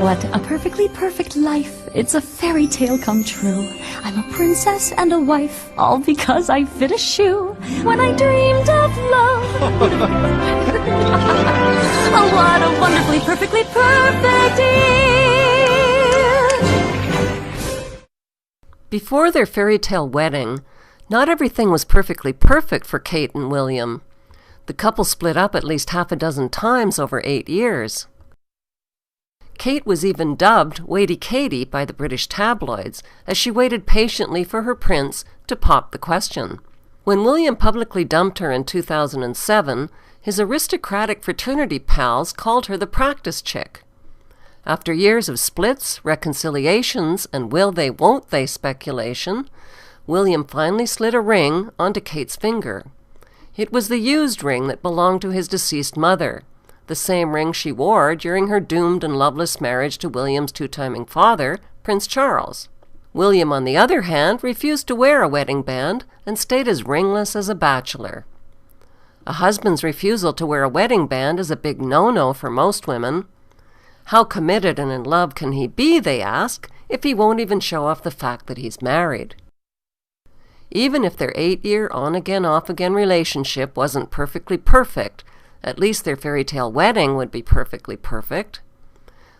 What a perfectly perfect life. It's a fairy tale come true. I'm a princess and a wife, all because I fit a shoe. When I dreamed of love. Oh, what a wonderfully perfectly perfect year. Before their fairy tale wedding, not everything was perfectly perfect for Kate and William. The couple split up at least half a dozen times over 8 years. Kate was even dubbed Waity Katie by the British tabloids as she waited patiently for her prince to pop the question. When William publicly dumped her in 2007, his aristocratic fraternity pals called her the practice chick. After years of splits, reconciliations, and will they won't they speculation, William finally slid a ring onto Kate's finger. It was the used ring that belonged to his deceased mother, the same ring she wore during her doomed and loveless marriage to William's two-timing father, Prince Charles. William, on the other hand, refused to wear a wedding band and stayed as ringless as a bachelor. A husband's refusal to wear a wedding band is a big no-no for most women. How committed and in love can he be, they ask, if he won't even show off the fact that he's married? Even if their 8-year on-again, off-again relationship wasn't perfectly perfect, at least their fairy tale wedding would be perfectly perfect.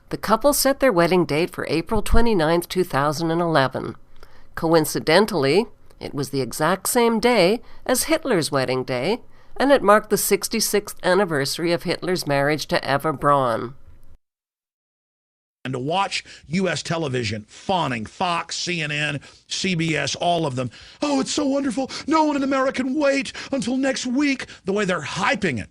The couple set their wedding date for April 29, 2011. Coincidentally, it was the exact same day as Hitler's wedding day, and it marked the 66th anniversary of Hitler's marriage to Eva Braun. And to watch U.S. television, fawning, Fox, CNN, CBS, all of them. Oh, it's so wonderful. No one in America can wait until next week. The way they're hyping it.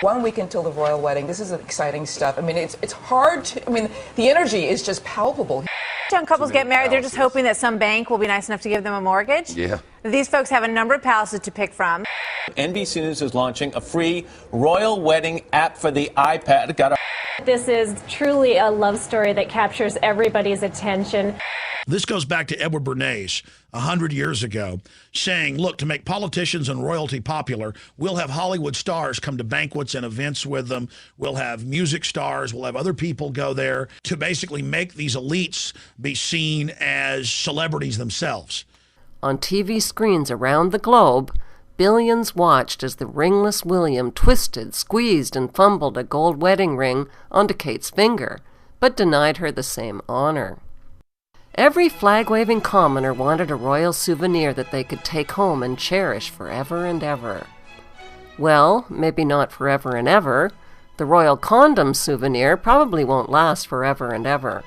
1 week until the royal wedding. This is exciting stuff. I mean, it's hard to, the energy is just palpable. Young couples get married, they're just hoping that some bank will be nice enough to give them a mortgage. Yeah. These folks have a number of palaces to pick from. NBC News is launching a free royal wedding app for the iPad. This is truly a love story that captures everybody's attention. This goes back to Edward Bernays 100 years ago, saying, look, to make politicians and royalty popular, we'll have Hollywood stars come to banquets and events with them. We'll have music stars. We'll have other people go there to basically make these elites be seen as celebrities themselves. On TV screens around the globe, billions watched as the ringless William twisted, squeezed, and fumbled a gold wedding ring onto Kate's finger, but denied her the same honor. Every flag-waving commoner wanted a royal souvenir that they could take home and cherish forever and ever. Well, maybe not forever and ever. The royal condom souvenir probably won't last forever and ever.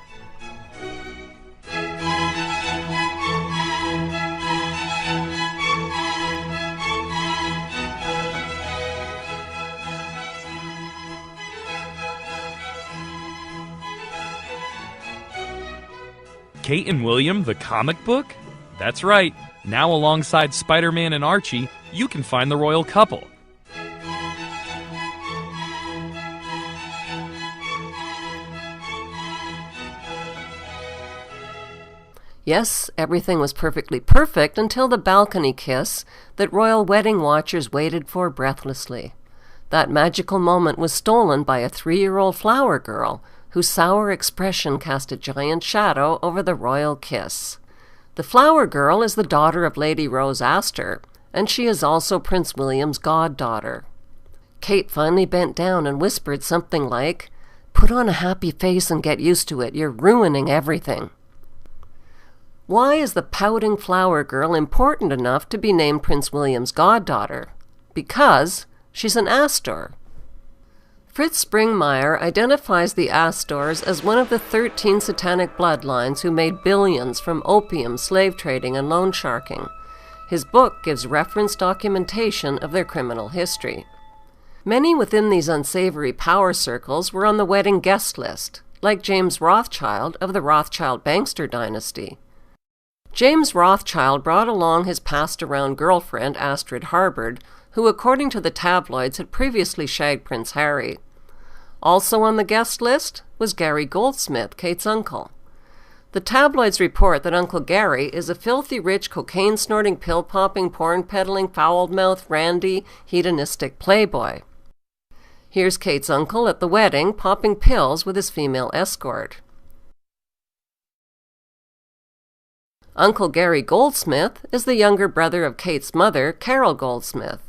Kate and William, the comic book? That's right. Now alongside Spider-Man and Archie, you can find the royal couple. Yes, everything was perfectly perfect until the balcony kiss that royal wedding watchers waited for breathlessly. That magical moment was stolen by a 3-year-old flower girl whose sour expression cast a giant shadow over the royal kiss. The flower girl is the daughter of Lady Rose Astor, and she is also Prince William's goddaughter. Kate finally bent down and whispered something like, "Put on a happy face and get used to it. You're ruining everything." Why is the pouting flower girl important enough to be named Prince William's goddaughter? Because she's an Astor. Fritz Springmeier identifies the Astors as one of the 13 satanic bloodlines who made billions from opium, slave trading, and loan sharking. His book gives reference documentation of their criminal history. Many within these unsavory power circles were on the wedding guest list, like James Rothschild of the Rothschild-Bankster dynasty. James Rothschild brought along his passed-around girlfriend, Astrid Harbord, who, according to the tabloids, had previously shagged Prince Harry. Also on the guest list was Gary Goldsmith, Kate's uncle. The tabloids report that Uncle Gary is a filthy rich, cocaine-snorting, pill-popping, porn-peddling, foul-mouthed, randy, hedonistic playboy. Here's Kate's uncle at the wedding popping pills with his female escort. Uncle Gary Goldsmith is the younger brother of Kate's mother, Carol Goldsmith.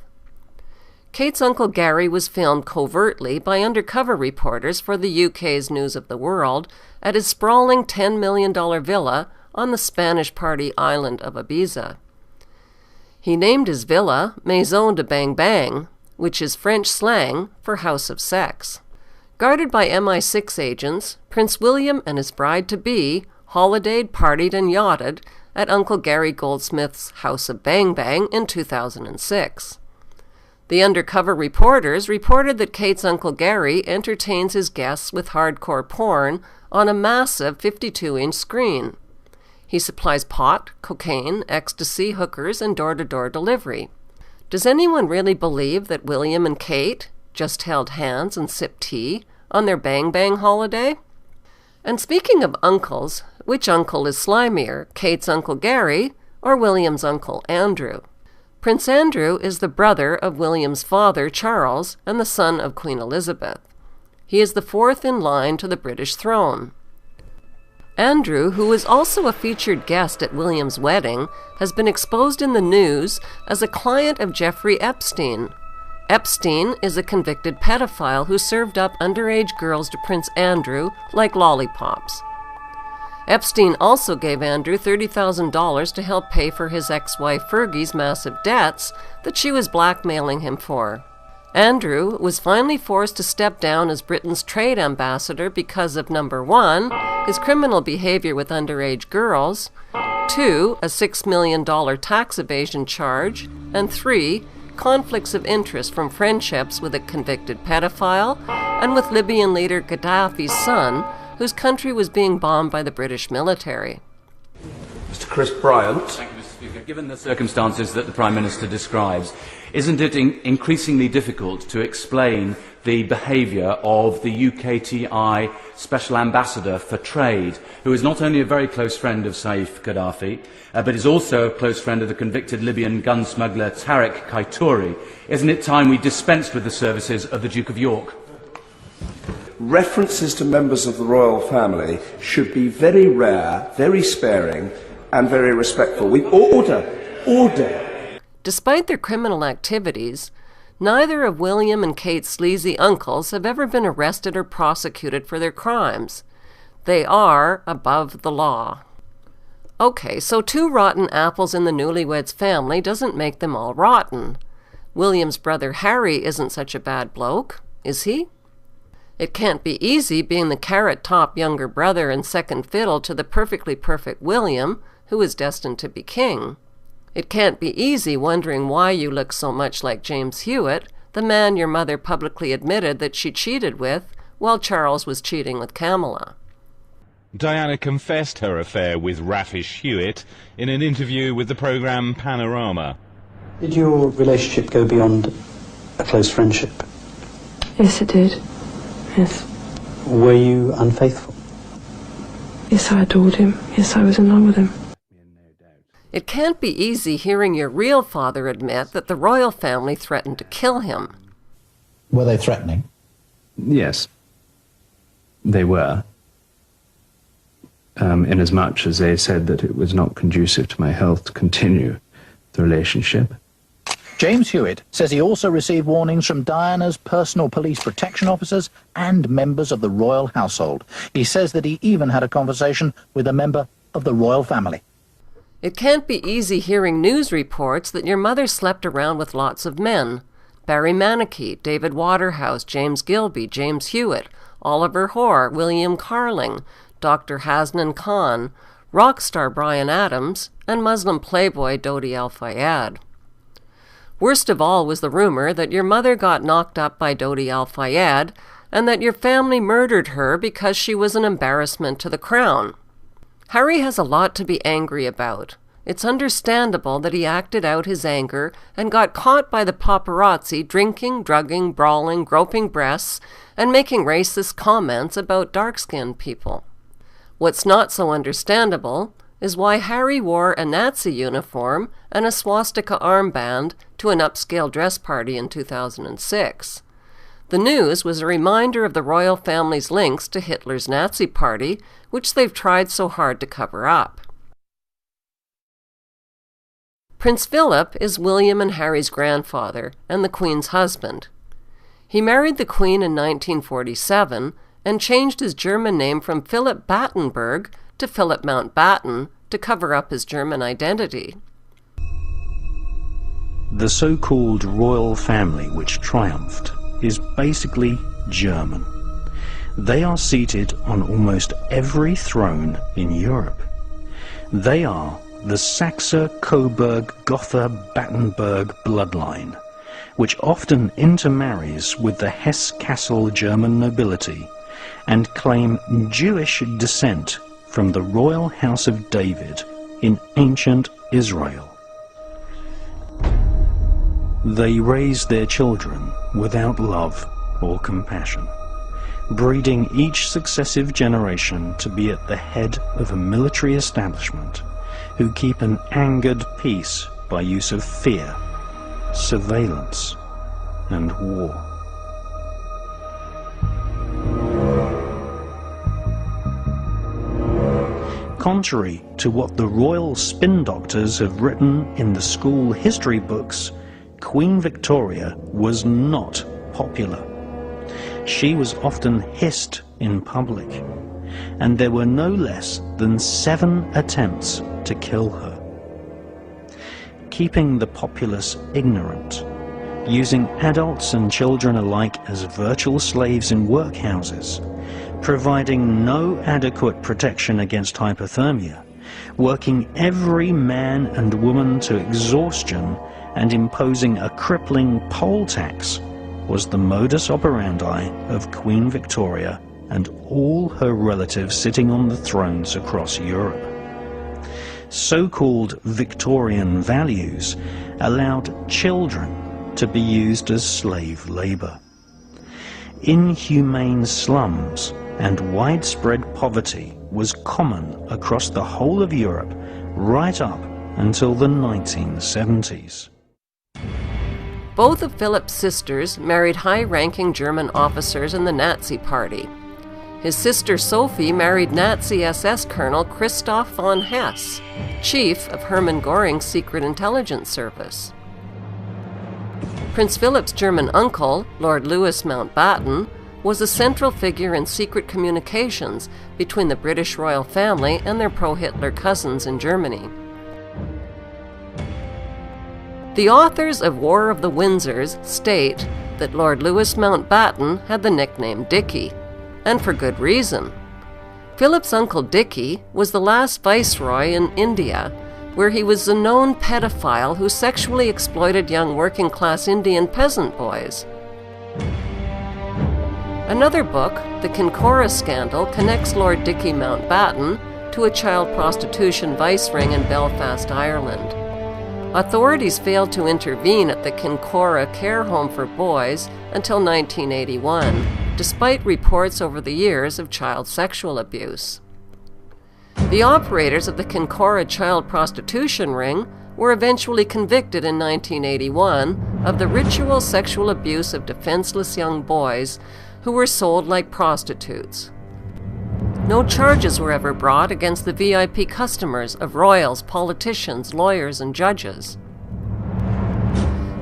Kate's Uncle Gary was filmed covertly by undercover reporters for the UK's News of the World at his sprawling $10 million villa on the Spanish party island of Ibiza. He named his villa Maison de Bang Bang, which is French slang for House of Sex. Guarded by MI6 agents, Prince William and his bride-to-be holidayed, partied, and yachted at Uncle Gary Goldsmith's House of Bang Bang in 2006. The undercover reporters reported that Kate's Uncle Gary entertains his guests with hardcore porn on a massive 52-inch screen. He supplies pot, cocaine, ecstasy, hookers, and door-to-door delivery. Does anyone really believe that William and Kate just held hands and sipped tea on their Bang Bang holiday? And speaking of uncles, which uncle is slimier, Kate's Uncle Gary or William's Uncle Andrew? Prince Andrew is the brother of William's father, Charles, and the son of Queen Elizabeth. He is the fourth in line to the British throne. Andrew, who was also a featured guest at William's wedding, has been exposed in the news as a client of Jeffrey Epstein. Epstein is a convicted pedophile who served up underage girls to Prince Andrew like lollipops. Epstein also gave Andrew $30,000 to help pay for his ex-wife Fergie's massive debts that she was blackmailing him for. Andrew was finally forced to step down as Britain's trade ambassador because of number 1, his criminal behavior with underage girls, 2, a $6 million tax evasion charge, and 3, conflicts of interest from friendships with a convicted pedophile and with Libyan leader Gaddafi's son, whose country was being bombed by the British military. Mr. Chris Bryant. Thank you, Mr. Speaker. Given the circumstances that the Prime Minister describes, isn't it increasingly difficult to explain the behaviour of the UKTI Special Ambassador for Trade, who is not only a very close friend of Saif Gaddafi, but is also a close friend of the convicted Libyan gun smuggler Tariq Kaitouri? Isn't it time we dispensed with the services of the Duke of York? References to members of the royal family should be very rare, very sparing, and very respectful. Order. Despite their criminal activities, neither of William and Kate's sleazy uncles have ever been arrested or prosecuted for their crimes. They are above the law. Okay, so 2 rotten apples in the newlyweds' family doesn't make them all rotten. William's brother Harry isn't such a bad bloke, is he? It can't be easy being the carrot-top younger brother and second fiddle to the perfectly perfect William, who is destined to be king. It can't be easy wondering why you look so much like James Hewitt, the man your mother publicly admitted that she cheated with while Charles was cheating with Camilla. Diana confessed her affair with Raffish Hewitt in an interview with the programme Panorama. Did your relationship go beyond a close friendship? Yes, it did. Yes. Were you unfaithful? Yes, I adored him. Yes, I was in love with him. It can't be easy hearing your real father admit that the royal family threatened to kill him. Were they threatening? Yes, they were. Inasmuch as they said that it was not conducive to my health to continue the relationship. James Hewitt says he also received warnings from Diana's personal police protection officers and members of the royal household. He says that he even had a conversation with a member of the royal family. It can't be easy hearing news reports that your mother slept around with lots of men. Barry Manicky, David Waterhouse, James Gilby, James Hewitt, Oliver Hoare, William Carling, Dr. Hasnan Khan, rock star Bryan Adams, and Muslim playboy Dodi Al-Fayed. Worst of all was the rumor that your mother got knocked up by Dodi Al-Fayed and that your family murdered her because she was an embarrassment to the crown. Harry has a lot to be angry about. It's understandable that he acted out his anger and got caught by the paparazzi drinking, drugging, brawling, groping breasts, and making racist comments about dark-skinned people. What's not so understandable is why Harry wore a Nazi uniform and a swastika armband to an upscale dress party in 2006. The news was a reminder of the royal family's links to Hitler's Nazi Party, which they've tried so hard to cover up. Prince Philip is William and Harry's grandfather and the Queen's husband. He married the Queen in 1947 and changed his German name from Philip Battenberg to Philip Mountbatten to cover up his German identity. The so-called royal family which triumphed is basically German. They are seated on almost every throne in Europe. They are the Saxe-Coburg-Gotha-Battenberg bloodline, which often intermarries with the Hesse-Kassel German nobility and claim Jewish descent from the royal house of David in ancient Israel. They raise their children without love or compassion, breeding each successive generation to be at the head of a military establishment who keep an angered peace by use of fear, surveillance, and war. Contrary to what the royal spin doctors have written in the school history books, Queen Victoria was not popular. She was often hissed in public, and there were no less than 7 attempts to kill her. Keeping the populace ignorant, using adults and children alike as virtual slaves in workhouses, providing no adequate protection against hypothermia, working every man and woman to exhaustion, and imposing a crippling poll tax was the modus operandi of Queen Victoria and all her relatives sitting on the thrones across Europe. So-called Victorian values allowed children to be used as slave labor. Inhumane slums and widespread poverty was common across the whole of Europe right up until the 1970s. Both of Philip's sisters married high-ranking German officers in the Nazi Party. His sister Sophie married Nazi SS Colonel Christoph von Hess, chief of Hermann Göring's Secret Intelligence Service. Prince Philip's German uncle, Lord Louis Mountbatten, was a central figure in secret communications between the British royal family and their pro-Hitler cousins in Germany. The authors of War of the Windsors state that Lord Louis Mountbatten had the nickname Dickie, and for good reason. Philip's uncle Dickie was the last viceroy in India, where he was a known pedophile who sexually exploited young working-class Indian peasant boys. Another book, The Kincora Scandal, connects Lord Dickie Mountbatten to a child prostitution vice ring in Belfast, Ireland. Authorities failed to intervene at the Kincora Care Home for Boys until 1981, despite reports over the years of child sexual abuse. The operators of the Kincora child prostitution ring were eventually convicted in 1981 of the ritual sexual abuse of defenseless young boys who were sold like prostitutes. No charges were ever brought against the VIP customers of royals, politicians, lawyers, and judges.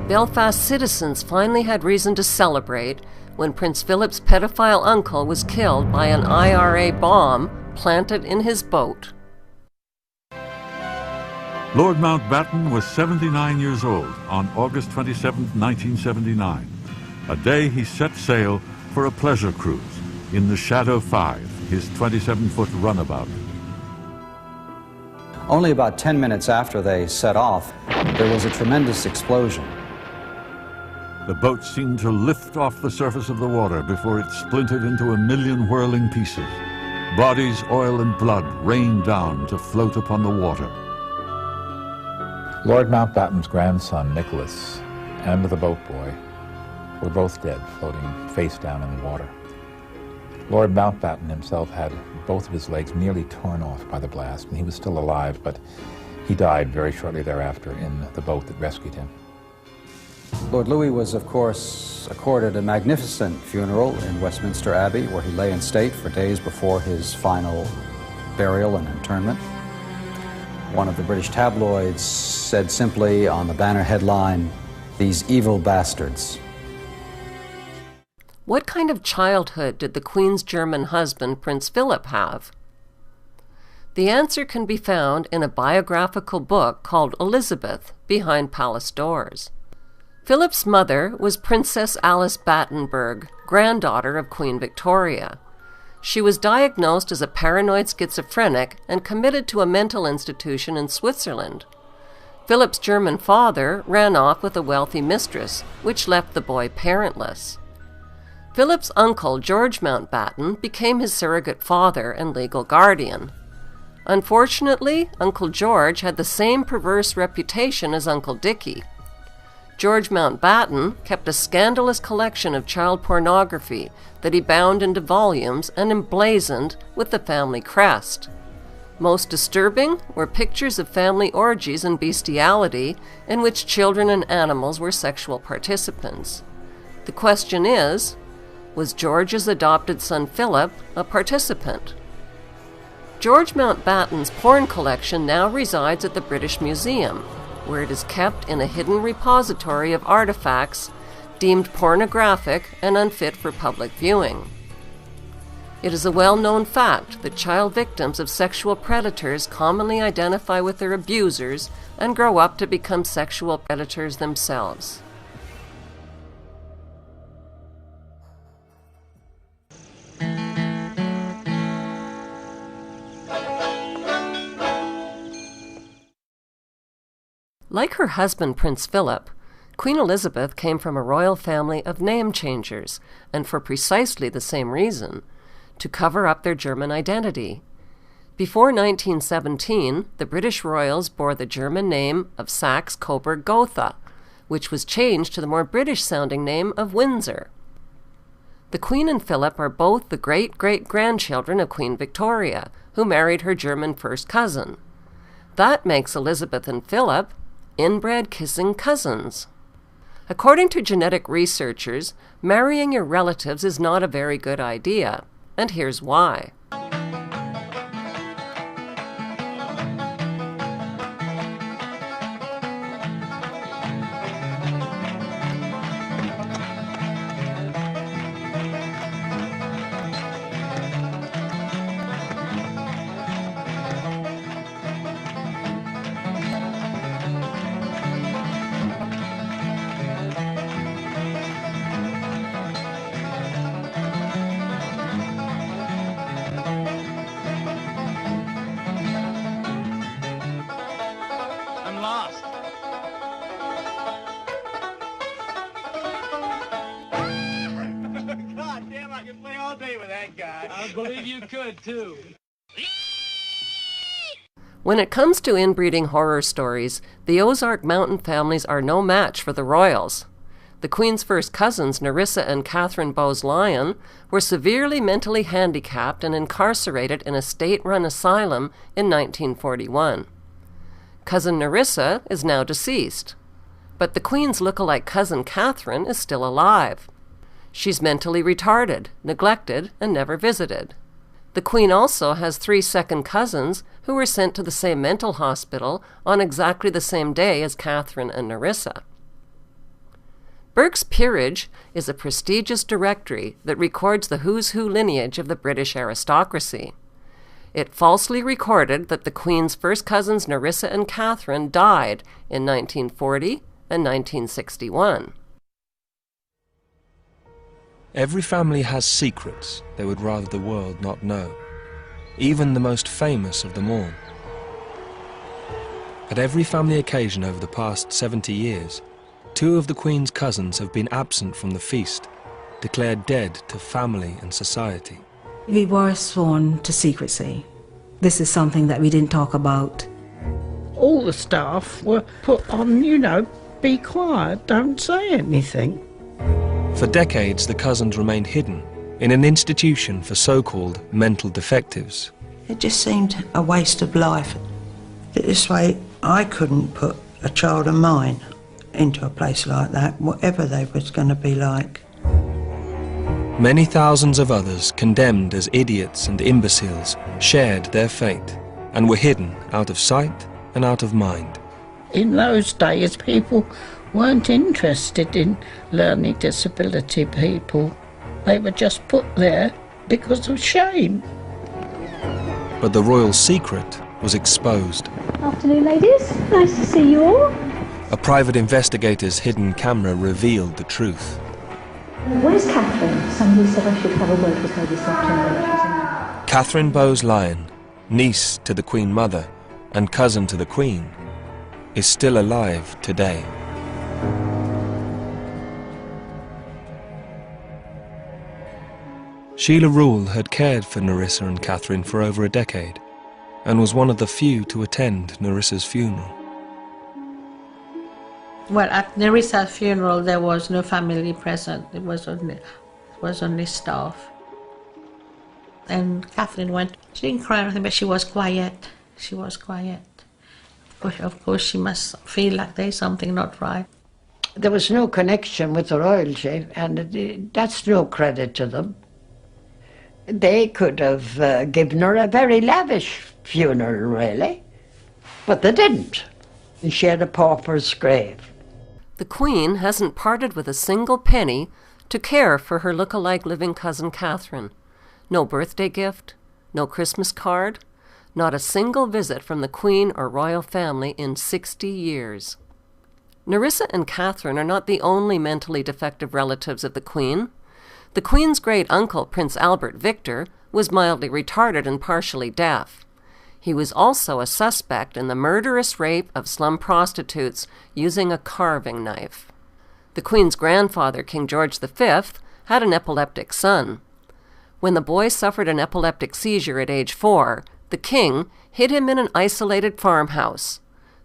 Belfast citizens finally had reason to celebrate when Prince Philip's pedophile uncle was killed by an IRA bomb planted in his boat. Lord Mountbatten was 79 years old on August 27, 1979, a day he set sail for a pleasure cruise in the Shadow 5, his 27-foot runabout. Only about 10 minutes after they set off, there was a tremendous explosion. The boat seemed to lift off the surface of the water before it splintered into a million whirling pieces. Bodies, oil, and blood rained down to float upon the water. Lord Mountbatten's grandson, Nicholas, and the boat boy were both dead, floating face down in the water. Lord Mountbatten himself had both of his legs nearly torn off by the blast, and he was still alive, but he died very shortly thereafter in the boat that rescued him. Lord Louis was, of course, accorded a magnificent funeral in Westminster Abbey, where he lay in state for days before his final burial and interment. One of the British tabloids said simply on the banner headline, "These evil bastards." What kind of childhood did the Queen's German husband, Prince Philip, have? The answer can be found in a biographical book called Elizabeth, Behind Palace Doors. Philip's mother was Princess Alice Battenberg, granddaughter of Queen Victoria. She was diagnosed as a paranoid schizophrenic and committed to a mental institution in Switzerland. Philip's German father ran off with a wealthy mistress, which left the boy parentless. Philip's uncle, George Mountbatten, became his surrogate father and legal guardian. Unfortunately, Uncle George had the same perverse reputation as Uncle Dickie. George Mountbatten kept a scandalous collection of child pornography that he bound into volumes and emblazoned with the family crest. Most disturbing were pictures of family orgies and bestiality in which children and animals were sexual participants. The question is, was George's adopted son Philip a participant? George Mountbatten's porn collection now resides at the British Museum, where it is kept in a hidden repository of artifacts deemed pornographic and unfit for public viewing. It is a well-known fact that child victims of sexual predators commonly identify with their abusers and grow up to become sexual predators themselves. Like her husband, Prince Philip, Queen Elizabeth came from a royal family of name changers, and for precisely the same reason, to cover up their German identity. Before 1917, the British royals bore the German name of Saxe-Coburg-Gotha, which was changed to the more British-sounding name of Windsor. The Queen and Philip are both the great-great-grandchildren of Queen Victoria, who married her German first cousin. That makes Elizabeth and Philip inbred kissing cousins. According to genetic researchers, marrying your relatives is not a very good idea, and here's why. When it comes to inbreeding horror stories, the Ozark Mountain families are no match for the royals. The Queen's first cousins, Nerissa and Catherine Bowes-Lyon, were severely mentally handicapped and incarcerated in a state-run asylum in 1941. Cousin Nerissa is now deceased, but the Queen's look-alike cousin Catherine is still alive. She's mentally retarded, neglected, and never visited. The Queen also has 3 second cousins who were sent to the same mental hospital on exactly the same day as Catherine and Nerissa. Burke's Peerage is a prestigious directory that records the who's who lineage of the British aristocracy. It falsely recorded that the Queen's first cousins Nerissa and Catherine died in 1940 and 1961. Every family has secrets they would rather the world not know, even the most famous of them all. At every family occasion over the past 70 years, 2 of the Queen's cousins have been absent from the feast, declared dead to family and society. We were sworn to secrecy. This is something that we didn't talk about. All the staff were put on, be quiet, don't say anything. For decades, the cousins remained hidden in an institution for so-called mental defectives. It just seemed a waste of life. This way, I couldn't put a child of mine into a place like that, whatever they was going to be like. Many thousands of others, condemned as idiots and imbeciles, shared their fate and were hidden out of sight and out of mind. In those days, people weren't interested in learning disability people. They were just put there because of shame. But the royal secret was exposed. Afternoon, ladies. Nice to see you all. A private investigator's hidden camera revealed the truth. Where's Catherine? Somebody said I should have a word with her this afternoon. Catherine Bowes-Lyon, niece to the Queen Mother and cousin to the Queen, is still alive today. Sheila Rule had cared for Nerissa and Catherine for over a decade and was one of the few to attend Nerissa's funeral. Well, at Nerissa's funeral there was no family present. It was only staff. And Catherine went. She didn't cry or anything, but she was quiet. She was quiet. Of course, she must feel like there's something not right. There was no connection with the royalty, and that's no credit to them. They could have given her a very lavish funeral, really, but they didn't. And she had a pauper's grave. The Queen hasn't parted with a single penny to care for her look-alike living cousin Catherine. No birthday gift, no Christmas card, not a single visit from the Queen or royal family in 60 years. Nerissa and Catherine are not the only mentally defective relatives of the Queen. The Queen's great-uncle, Prince Albert Victor, was mildly retarded and partially deaf. He was also a suspect in the murderous rape of slum prostitutes using a carving knife. The Queen's grandfather, King George V, had an epileptic son. When the boy suffered an epileptic seizure at age 4, the King hid him in an isolated farmhouse.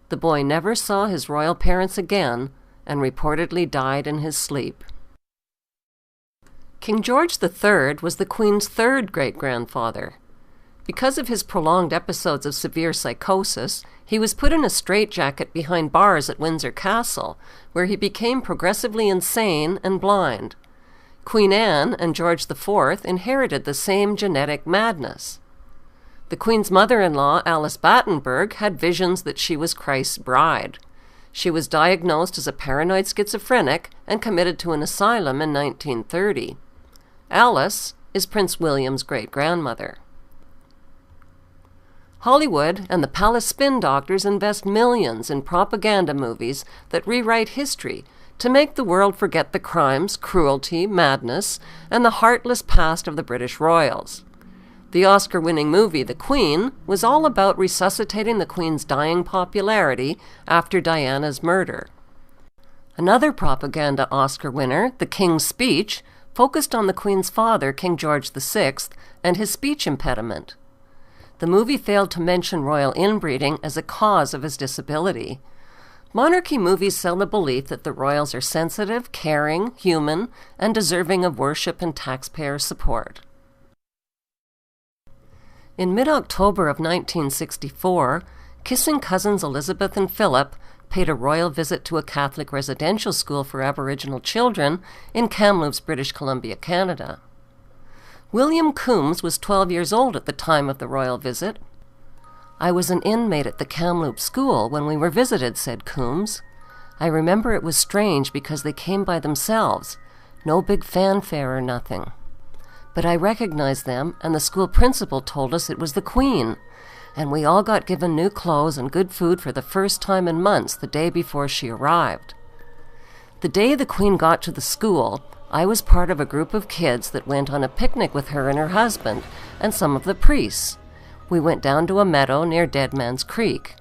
The boy never saw his royal parents again and reportedly died in his sleep. King George III was the Queen's third great-grandfather. Because of his prolonged episodes of severe psychosis, he was put in a straitjacket behind bars at Windsor Castle, where he became progressively insane and blind. Queen Anne and George IV inherited the same genetic madness. The Queen's mother-in-law, Alice Battenberg, had visions that she was Christ's bride. She was diagnosed as a paranoid schizophrenic and committed to an asylum in 1930. Alice is Prince William's great-grandmother. Hollywood and the palace spin doctors invest millions in propaganda movies that rewrite history to make the world forget the crimes, cruelty, madness, and the heartless past of the British royals. The Oscar-winning movie The Queen was all about resuscitating the Queen's dying popularity after Diana's murder. Another propaganda Oscar winner, The King's Speech, focused on the Queen's father, King George VI, and his speech impediment. The movie failed to mention royal inbreeding as a cause of his disability. Monarchy movies sell the belief that the royals are sensitive, caring, human, and deserving of worship and taxpayer support. In mid-October of 1964, kissing cousins Elizabeth and Philip paid a royal visit to a Catholic residential school for Aboriginal children in Kamloops, British Columbia, Canada. William Coombs was 12 years old at the time of the royal visit. "I was an inmate at the Kamloops school when we were visited," said Coombs. "I remember it was strange because they came by themselves, no big fanfare or nothing. But I recognized them, and the school principal told us it was the Queen, and we all got given new clothes and good food for the first time in months the day before she arrived. The day the Queen got to the school, I was part of a group of kids that went on a picnic with her and her husband and some of the priests. We went down to a meadow near Dead Man's Creek.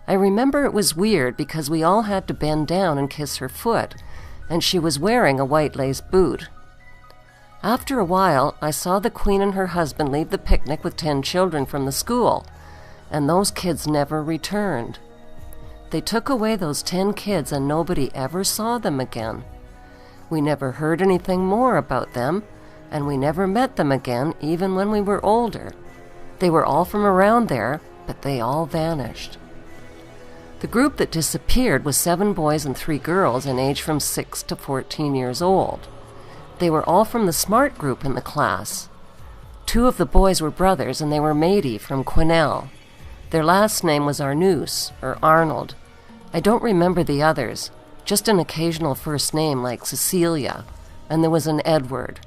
I remember it was weird because we all had to bend down and kiss her foot, and she was wearing a white lace boot. After a while, I saw the Queen and her husband leave the picnic with 10 children from the school, and those kids never returned. They took away those 10 kids and nobody ever saw them again. We never heard anything more about them, and we never met them again even when we were older. They were all from around there, but they all vanished." The group that disappeared was 7 boys and 3 girls in age from 6 to 14 years old. They were all from the smart group in the class. 2 of the boys were brothers, and they were matey from Quesnel. Their last name was Arnoux, or Arnold. I don't remember the others, just an occasional first name like Cecilia, and there was an Edward.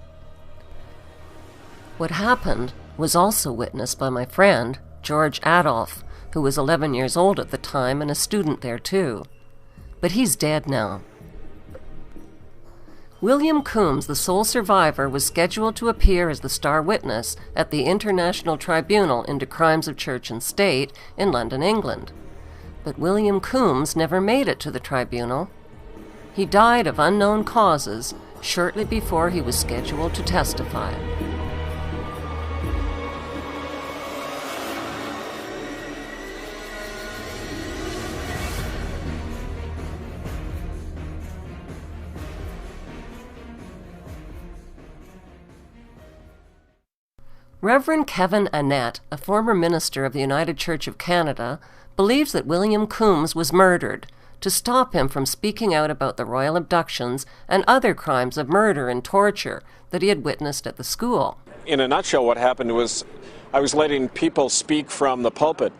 What happened was also witnessed by my friend, George Adolph, who was 11 years old at the time and a student there too. But he's dead now. William Coombs, the sole survivor, was scheduled to appear as the star witness at the International Tribunal into Crimes of Church and State in London, England. But William Coombs never made it to the tribunal. He died of unknown causes shortly before he was scheduled to testify. Reverend Kevin Annett, a former minister of the United Church of Canada, believes that William Coombs was murdered to stop him from speaking out about the royal abductions and other crimes of murder and torture that he had witnessed at the school. In a nutshell, what happened was I was letting people speak from the pulpit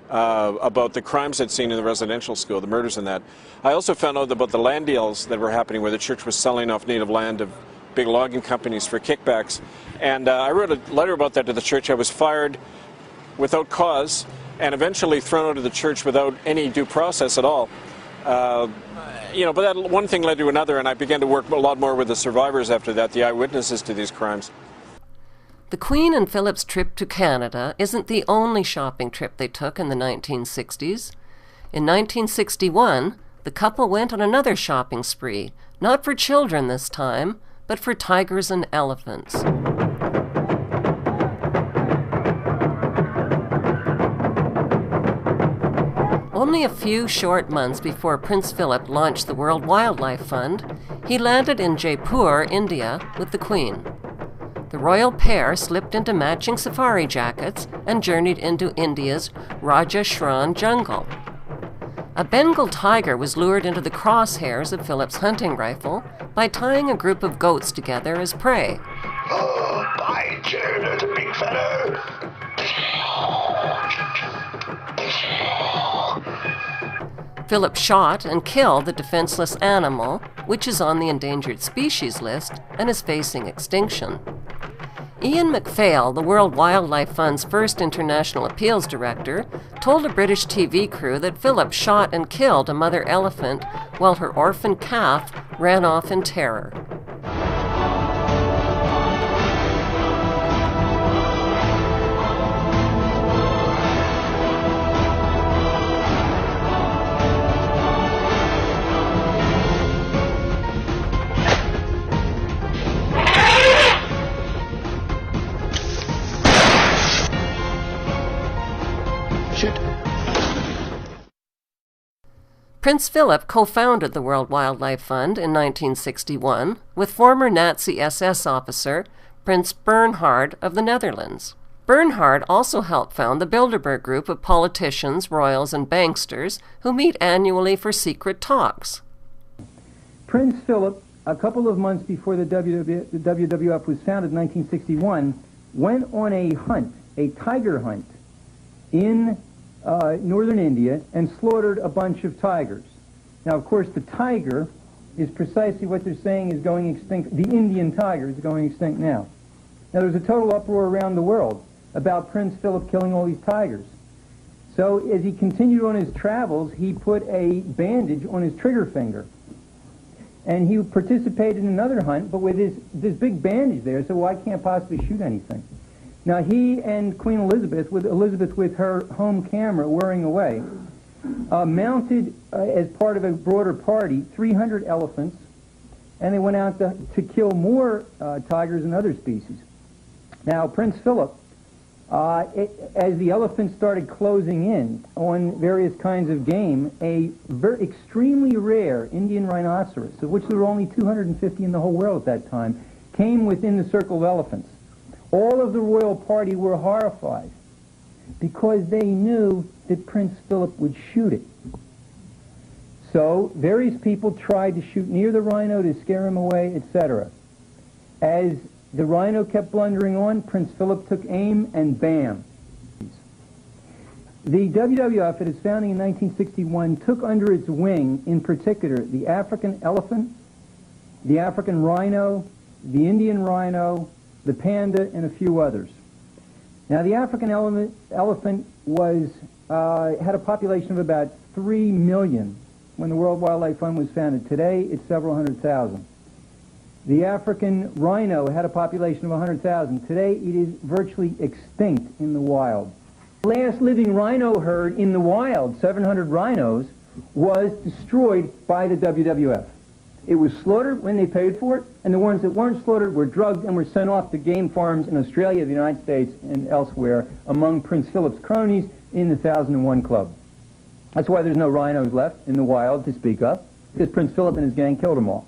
about the crimes I'd seen in the residential school, the murders and that. I also found out about the land deals that were happening where the church was selling off native land to big logging companies for kickbacks. And I wrote a letter about that to the church. I was fired without cause and eventually thrown out of the church without any due process at all. But that one thing led to another, and I began to work a lot more with the survivors after that, the eyewitnesses to these crimes. The Queen and Philip's trip to Canada isn't the only shopping trip they took in the 1960s. In 1961, the couple went on another shopping spree, not for children this time, but for tigers and elephants. Only a few short months before Prince Philip launched the World Wildlife Fund, he landed in Jaipur, India, with the Queen. The royal pair slipped into matching safari jackets and journeyed into India's Rajasthan jungle. A Bengal tiger was lured into the crosshairs of Philip's hunting rifle by tying a group of goats together as prey. Oh, by Jove, there's a big fellow! Philip shot and killed the defenseless animal, which is on the endangered species list and is facing extinction. Ian MacPhail, the World Wildlife Fund's first international appeals director, told a British TV crew that Philip shot and killed a mother elephant while her orphan calf ran off in terror. Prince Philip co-founded the World Wildlife Fund in 1961 with former Nazi SS officer Prince Bernhard of the Netherlands. Bernhard also helped found the Bilderberg group of politicians, royals, and banksters who meet annually for secret talks. Prince Philip, a couple of months before the WWF was founded in 1961, went on a hunt, a tiger hunt, in northern India and slaughtered a bunch of tigers. Now, of course, the tiger is precisely what they're saying is going extinct. The Indian tiger is going extinct now. Now, there's a total uproar around the world about Prince Philip killing all these tigers. So, as he continued on his travels, he put a bandage on his trigger finger. And he participated in another hunt, but with this big bandage there, so I can't possibly shoot anything. Now, he and Queen Elizabeth with her home camera whirring away, mounted, as part of a broader party, 300 elephants, and they went out to kill more tigers and other species. Now, Prince Philip, as the elephants started closing in on various kinds of game, a extremely rare Indian rhinoceros, of which there were only 250 in the whole world at that time, came within the circle of elephants. All of the royal party were horrified because they knew that Prince Philip would shoot it. So various people tried to shoot near the rhino to scare him away, etc. As the rhino kept blundering on, Prince Philip took aim and bam. The WWF, at its founding in 1961, took under its wing, in particular, the African elephant, the African rhino, the Indian rhino, the panda, and a few others. Now, the African elephant was, had a population of about 3 million when the World Wildlife Fund was founded. Today, it's several hundred thousand. The African rhino had a population of 100,000. Today, it is virtually extinct in the wild. The last living rhino herd in the wild, 700 rhinos, was destroyed by the WWF. It was slaughtered when they paid for it, and the ones that weren't slaughtered were drugged and were sent off to game farms in Australia, the United States, and elsewhere among Prince Philip's cronies in the 1001 Club. That's why there's no rhinos left in the wild to speak of, because Prince Philip and his gang killed them all.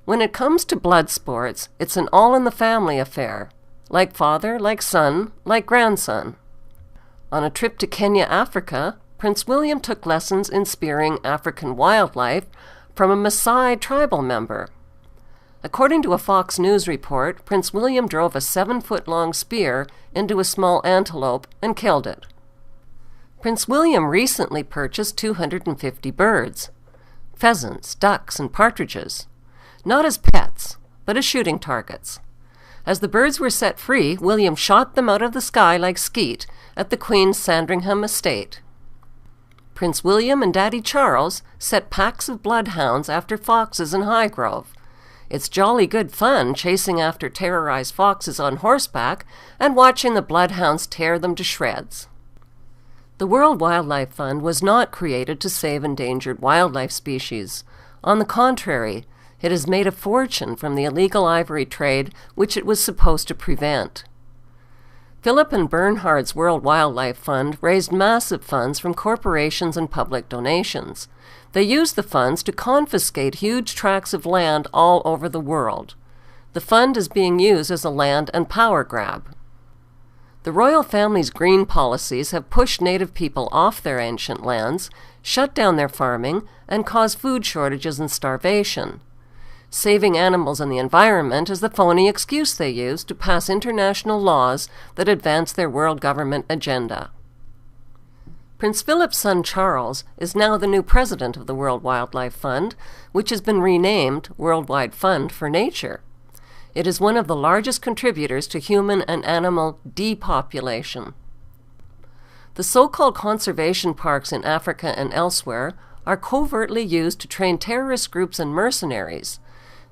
When it comes to blood sports, it's an all-in-the-family affair, like father, like son, like grandson. On a trip to Kenya, Africa, Prince William took lessons in spearing African wildlife from a Maasai tribal member. According to a Fox News report, Prince William drove a 7-foot-long spear into a small antelope and killed it. Prince William recently purchased 250 birds, pheasants, ducks, and partridges, not as pets, but as shooting targets. As the birds were set free, William shot them out of the sky like skeet at the Queen's Sandringham estate. Prince William and Daddy Charles set packs of bloodhounds after foxes in Highgrove. It's jolly good fun chasing after terrorized foxes on horseback and watching the bloodhounds tear them to shreds. The World Wildlife Fund was not created to save endangered wildlife species. On the contrary, it has made a fortune from the illegal ivory trade which it was supposed to prevent. Philip and Bernhard's World Wildlife Fund raised massive funds from corporations and public donations. They used the funds to confiscate huge tracts of land all over the world. The fund is being used as a land and power grab. The royal family's green policies have pushed native people off their ancient lands, shut down their farming, and caused food shortages and starvation. Saving animals and the environment is the phony excuse they use to pass international laws that advance their world government agenda. Prince Philip's son Charles is now the new president of the World Wildlife Fund, which has been renamed Worldwide Fund for Nature. It is one of the largest contributors to human and animal depopulation. The so-called conservation parks in Africa and elsewhere are covertly used to train terrorist groups and mercenaries.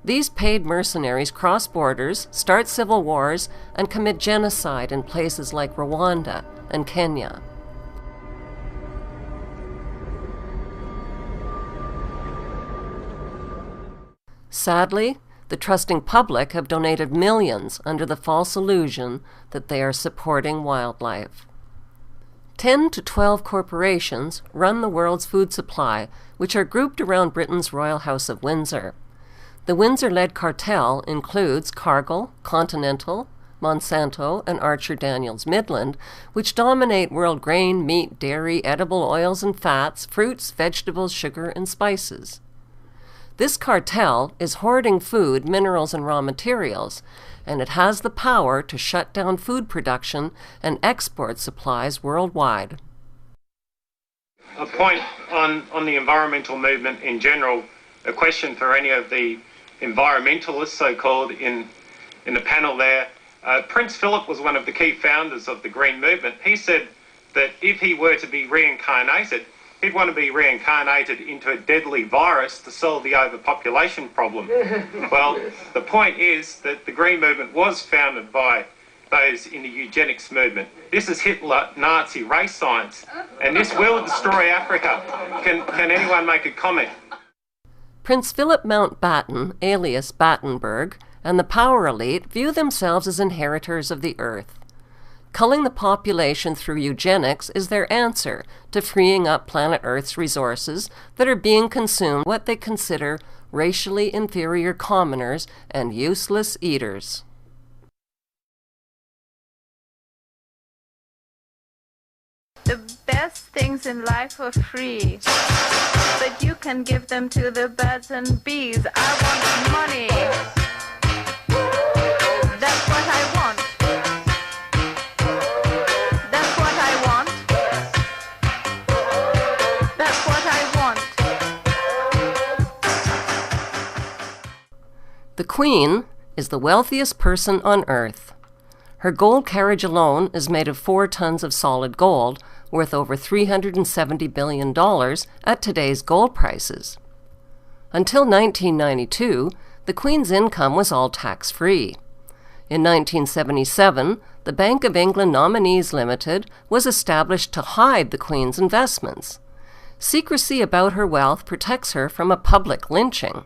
These paid mercenaries cross borders, start civil wars, and commit genocide in places like Rwanda and Kenya. Sadly, the trusting public have donated millions under the false illusion that they are supporting wildlife. 10 to 12 corporations run the world's food supply, which are grouped around Britain's Royal House of Windsor. The Windsor-led cartel includes Cargill, Continental, Monsanto, and Archer Daniels Midland, which dominate world grain, meat, dairy, edible oils and fats, fruits, vegetables, sugar, and spices. This cartel is hoarding food, minerals, and raw materials, and it has the power to shut down food production and export supplies worldwide. A point on the environmental movement in general, a question for any of the environmentalists, so-called, in the panel there. Prince Philip was one of the key founders of the Green Movement. He said that if he were to be reincarnated, he'd want to be reincarnated into a deadly virus to solve the overpopulation problem. Well, the point is that the Green Movement was founded by those in the eugenics movement. This is Hitler, Nazi race science, and this will destroy Africa. Can anyone make a comment? Prince Philip Mountbatten, alias Battenberg, and the power elite view themselves as inheritors of the earth. Culling the population through eugenics is their answer to freeing up planet Earth's resources that are being consumed by what they consider racially inferior commoners and useless eaters. The best things in life are free, but you can give them to the birds and bees. I want money. That's what I want. That's what I want. That's what I want. The Queen is the wealthiest person on earth. Her gold carriage alone is made of 4 tons of solid gold, worth over $370 billion at today's gold prices. Until 1992, the Queen's income was all tax-free. In 1977, the Bank of England Nominees Limited was established to hide the Queen's investments. Secrecy about her wealth protects her from a public lynching.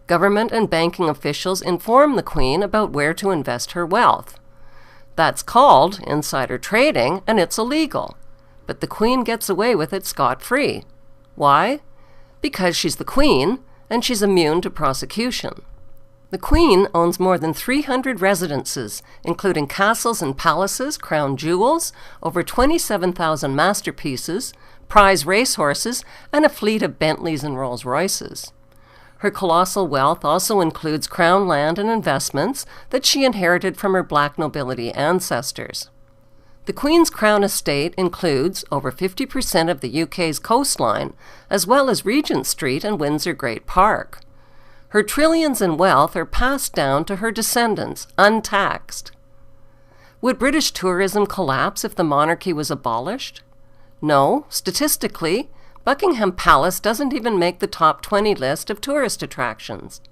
Government and banking officials inform the Queen about where to invest her wealth. That's called insider trading, and it's illegal. But the Queen gets away with it scot-free. Why? Because she's the Queen, and she's immune to prosecution. The Queen owns more than 300 residences, including castles and palaces, crown jewels, over 27,000 masterpieces, prize racehorses, and a fleet of Bentleys and Rolls-Royces. Her colossal wealth also includes crown land and investments that she inherited from her black nobility ancestors. The Queen's Crown estate includes over 50% of the UK's coastline, as well as Regent Street and Windsor Great Park. Her trillions in wealth are passed down to her descendants, untaxed. Would British tourism collapse if the monarchy was abolished? No, statistically, Buckingham Palace doesn't even make the top 20 list of tourist attractions.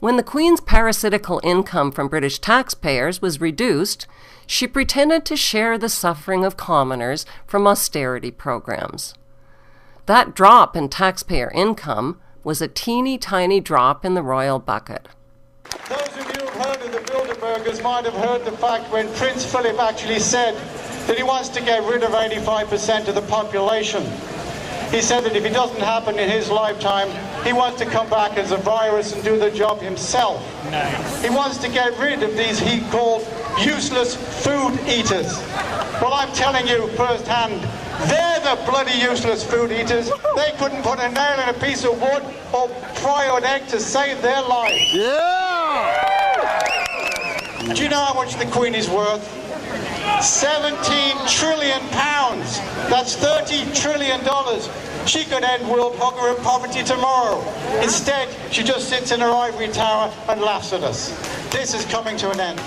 When the Queen's parasitical income from British taxpayers was reduced, she pretended to share the suffering of commoners from austerity programs. That drop in taxpayer income was a teeny-tiny drop in the royal bucket. Those of you who have heard of the Bilderbergers might have heard the fact when Prince Philip actually said that he wants to get rid of 85% of the population. He said that if it doesn't happen in his lifetime, he wants to come back as a virus and do the job himself. Nice. He wants to get rid of these he called useless food eaters. Well, I'm telling you firsthand, they're the bloody useless food eaters. They couldn't put a nail in a piece of wood or fry an egg to save their life. Yeah! Do you know how much the Queen is worth? 17 trillion pounds. That's $30 trillion. She could end world hunger and poverty tomorrow. Instead, she just sits in her ivory tower and laughs at us. This is coming to an end.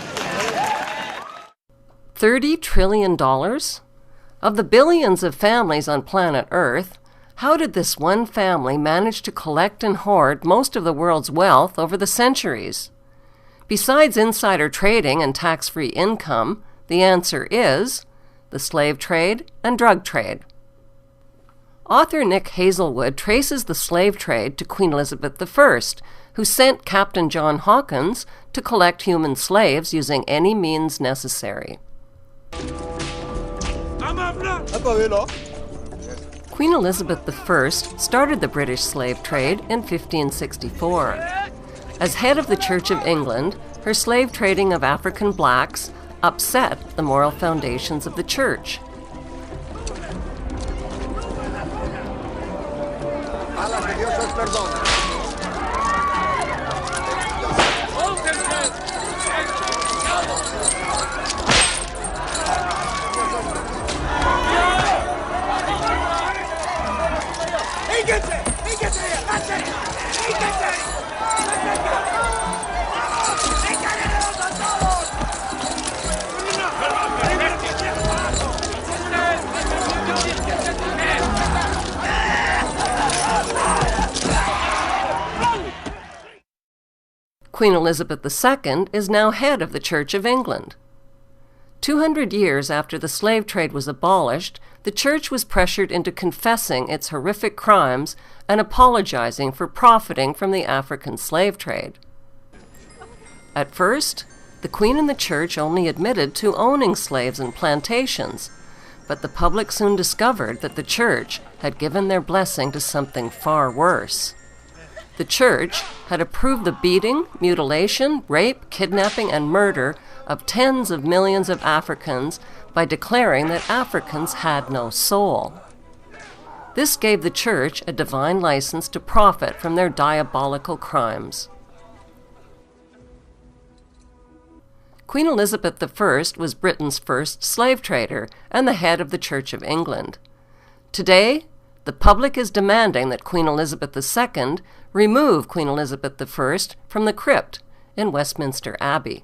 $30 trillion? Of the billions of families on planet Earth, how did this one family manage to collect and hoard most of the world's wealth over the centuries? Besides insider trading and tax-free income, the answer is the slave trade and drug trade. Author Nick Hazelwood traces the slave trade to Queen Elizabeth I, who sent Captain John Hawkins to collect human slaves using any means necessary. Queen Elizabeth I started the British slave trade in 1564. As head of the Church of England, her slave trading of African blacks upset the moral foundations of the church. Queen Elizabeth II is now head of the Church of England. 200 years after the slave trade was abolished, the Church was pressured into confessing its horrific crimes and apologizing for profiting from the African slave trade. At first, the Queen and the Church only admitted to owning slaves and plantations, but the public soon discovered that the Church had given their blessing to something far worse. The Church had approved the beating, mutilation, rape, kidnapping, and murder of tens of millions of Africans by declaring that Africans had no soul. This gave the Church a divine license to profit from their diabolical crimes. Queen Elizabeth I was Britain's first slave trader and the head of the Church of England. Today, the public is demanding that Queen Elizabeth II remove Queen Elizabeth I from the crypt in Westminster Abbey.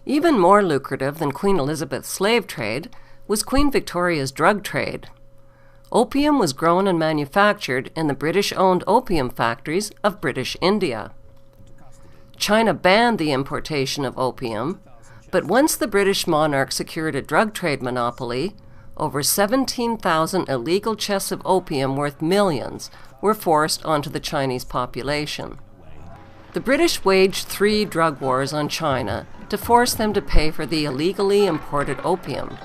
Even more lucrative than Queen Elizabeth's slave trade was Queen Victoria's drug trade. Opium was grown and manufactured in the British-owned opium factories of British India. China banned the importation of opium, but once the British monarch secured a drug trade monopoly, over 17,000 illegal chests of opium worth millions were forced onto the Chinese population. The British waged 3 drug wars on China to force them to pay for the illegally imported opium.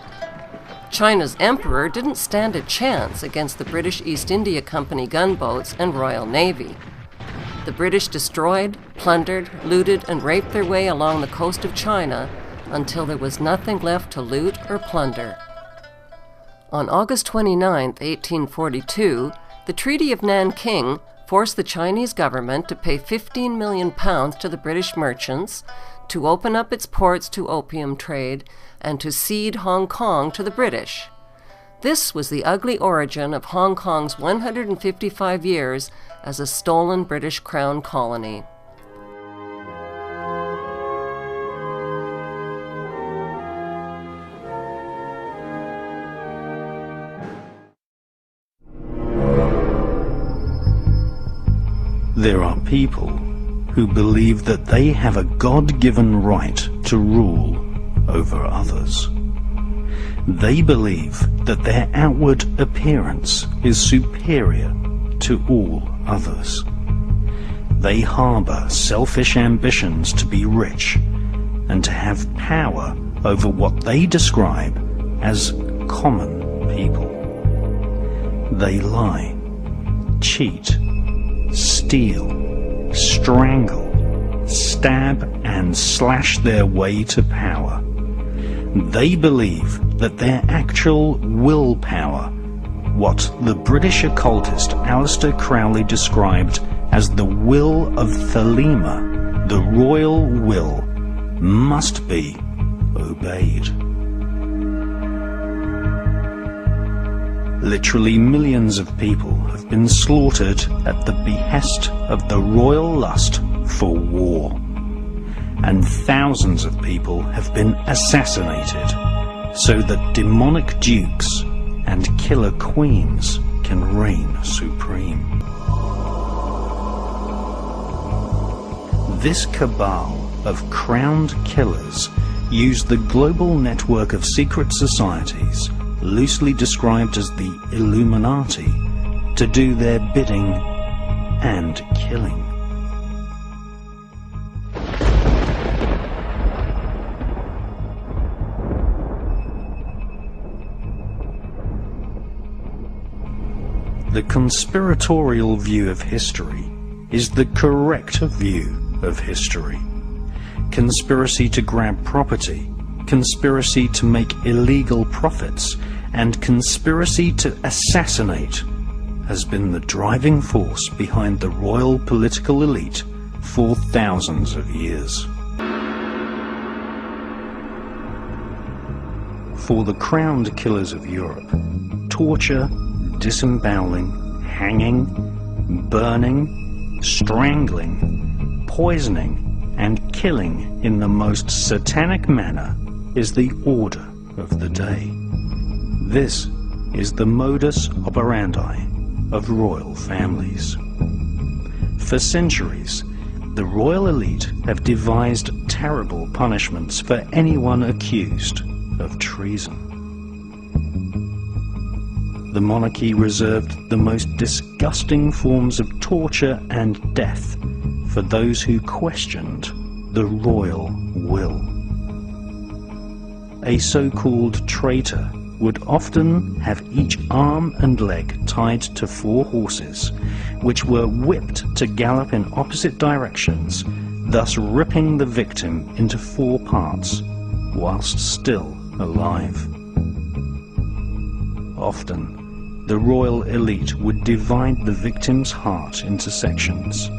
China's emperor didn't stand a chance against the British East India Company gunboats and Royal Navy. The British destroyed, plundered, looted, and raped their way along the coast of China until there was nothing left to loot or plunder. On August 29, 1842, the Treaty of Nanking forced the Chinese government to pay £15 million to the British merchants to open up its ports to opium trade and to cede Hong Kong to the British. This was the ugly origin of Hong Kong's 155 years as a stolen British Crown colony. There are people who believe that they have a God-given right to rule over others. They believe that their outward appearance is superior to all others. They harbor selfish ambitions to be rich and to have power over what they describe as common people. They lie, cheat, steal, strangle, stab, and slash their way to power. They believe that their actual willpower, what the British occultist Aleister Crowley described as the will of Thelema, the royal will, must be obeyed. Literally millions of people have been slaughtered at the behest of the royal lust for war. And thousands of people have been assassinated so that demonic dukes and killer queens can reign supreme. This cabal of crowned killers use the global network of secret societies, loosely described as the Illuminati, to do their bidding and killing. The conspiratorial view of history is the correct view of history. Conspiracy to grab property, conspiracy to make illegal profits, and conspiracy to assassinate has been the driving force behind the royal political elite for thousands of years. For the crowned killers of Europe, torture, disemboweling, hanging, burning, strangling, poisoning, and killing in the most satanic manner is the order of the day. This is the modus operandi of royal families. For centuries, the royal elite have devised terrible punishments for anyone accused of treason. The monarchy reserved the most disgusting forms of torture and death for those who questioned the royal will. A so-called traitor would often have each arm and leg tied to 4 horses, which were whipped to gallop in opposite directions, thus ripping the victim into 4 parts whilst still alive. Often, the royal elite would divide the victim's heart into sections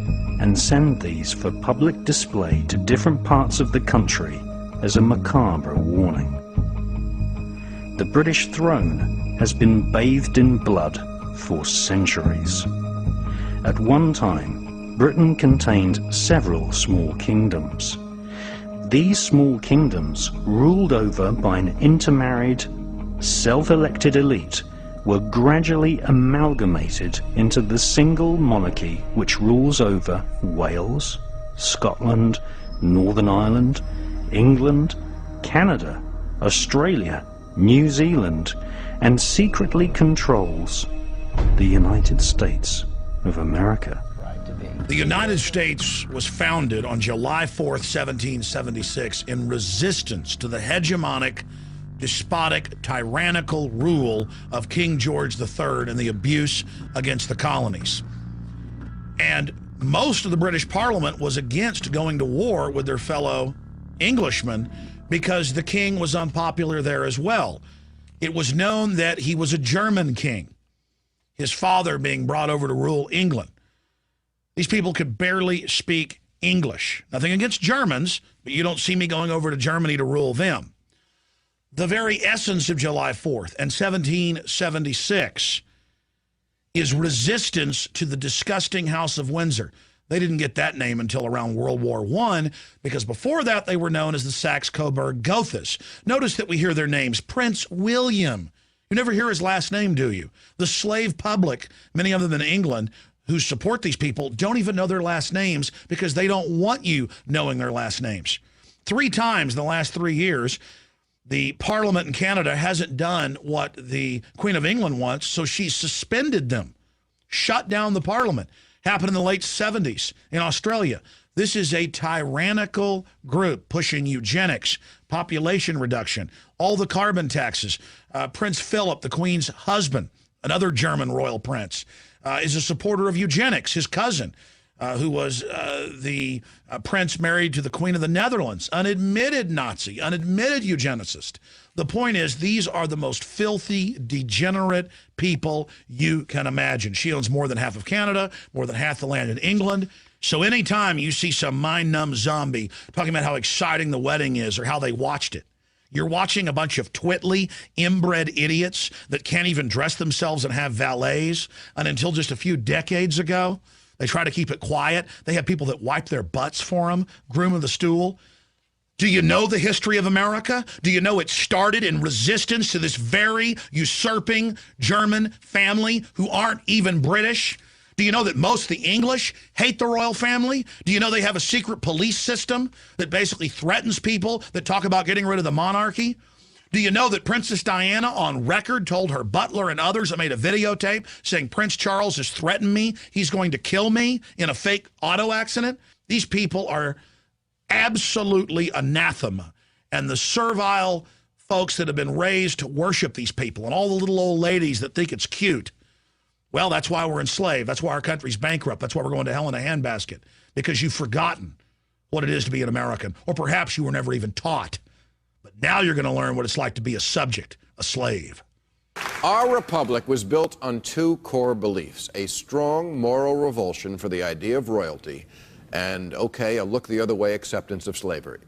and send these for public display to different parts of the country as a macabre warning. The British throne has been bathed in blood for centuries. At one time, Britain contained several small kingdoms. These small kingdoms, ruled over by an intermarried, self-elected elite, were gradually amalgamated into the single monarchy which rules over Wales, Scotland, Northern Ireland, England, Canada, Australia, New Zealand, and secretly controls the United States of America. The United States was founded on July 4th, 1776 in resistance to the hegemonic, despotic, tyrannical rule of King George III and the abuse against the colonies. And most of the British Parliament was against going to war with their fellow Englishmen because the king was unpopular there as well. It was known that he was a German king, his father being brought over to rule England. These people could barely speak English. Nothing against Germans, but you don't see me going over to Germany to rule them. The very essence of July 4th and 1776 is resistance to the disgusting House of Windsor. They didn't get that name until around World War I, because before that they were known as the Saxe-Coburg-Gothas. Notice that we hear their names. Prince William. You never hear his last name, do you? The slave public, many of them in England, who support these people, don't even know their last names because they don't want you knowing their last names. 3 times in the last 3 years, the Parliament in Canada hasn't done what the Queen of England wants, so she suspended them, shut down the Parliament. Happened in the late 70s in Australia. This is a tyrannical group pushing eugenics, population reduction, all the carbon taxes. Prince Philip, the Queen's husband, another German royal prince, is a supporter of eugenics. His cousin, who was the prince married to the Queen of the Netherlands, unadmitted Nazi, unadmitted eugenicist. The point is, these are the most filthy, degenerate people you can imagine. She owns more than half of Canada, more than half the land in England. So anytime you see some mind-numb zombie talking about how exciting the wedding is or how they watched it, you're watching a bunch of twitly, inbred idiots that can't even dress themselves and have valets. And until just a few decades ago, they try to keep it quiet. They have people that wipe their butts for them, groom of the stool. Do you know the history of America? Do you know it started in resistance to this very usurping German family who aren't even British? Do you know that most of the English hate the royal family? Do you know they have a secret police system that basically threatens people that talk about getting rid of the monarchy? Do you know that Princess Diana on record told her butler and others that made a videotape saying Prince Charles has threatened me, he's going to kill me in a fake auto accident? These people are absolutely anathema. And the servile folks that have been raised to worship these people and all the little old ladies that think it's cute, well, that's why we're enslaved. That's why our country's bankrupt. That's why we're going to hell in a handbasket, because you've forgotten what it is to be an American. Or perhaps you were never even taught. But now you're going to learn what it's like to be a subject, a slave. Our republic was built on 2 core beliefs: a strong moral revulsion for the idea of royalty, and, okay, a look the other way acceptance of slavery.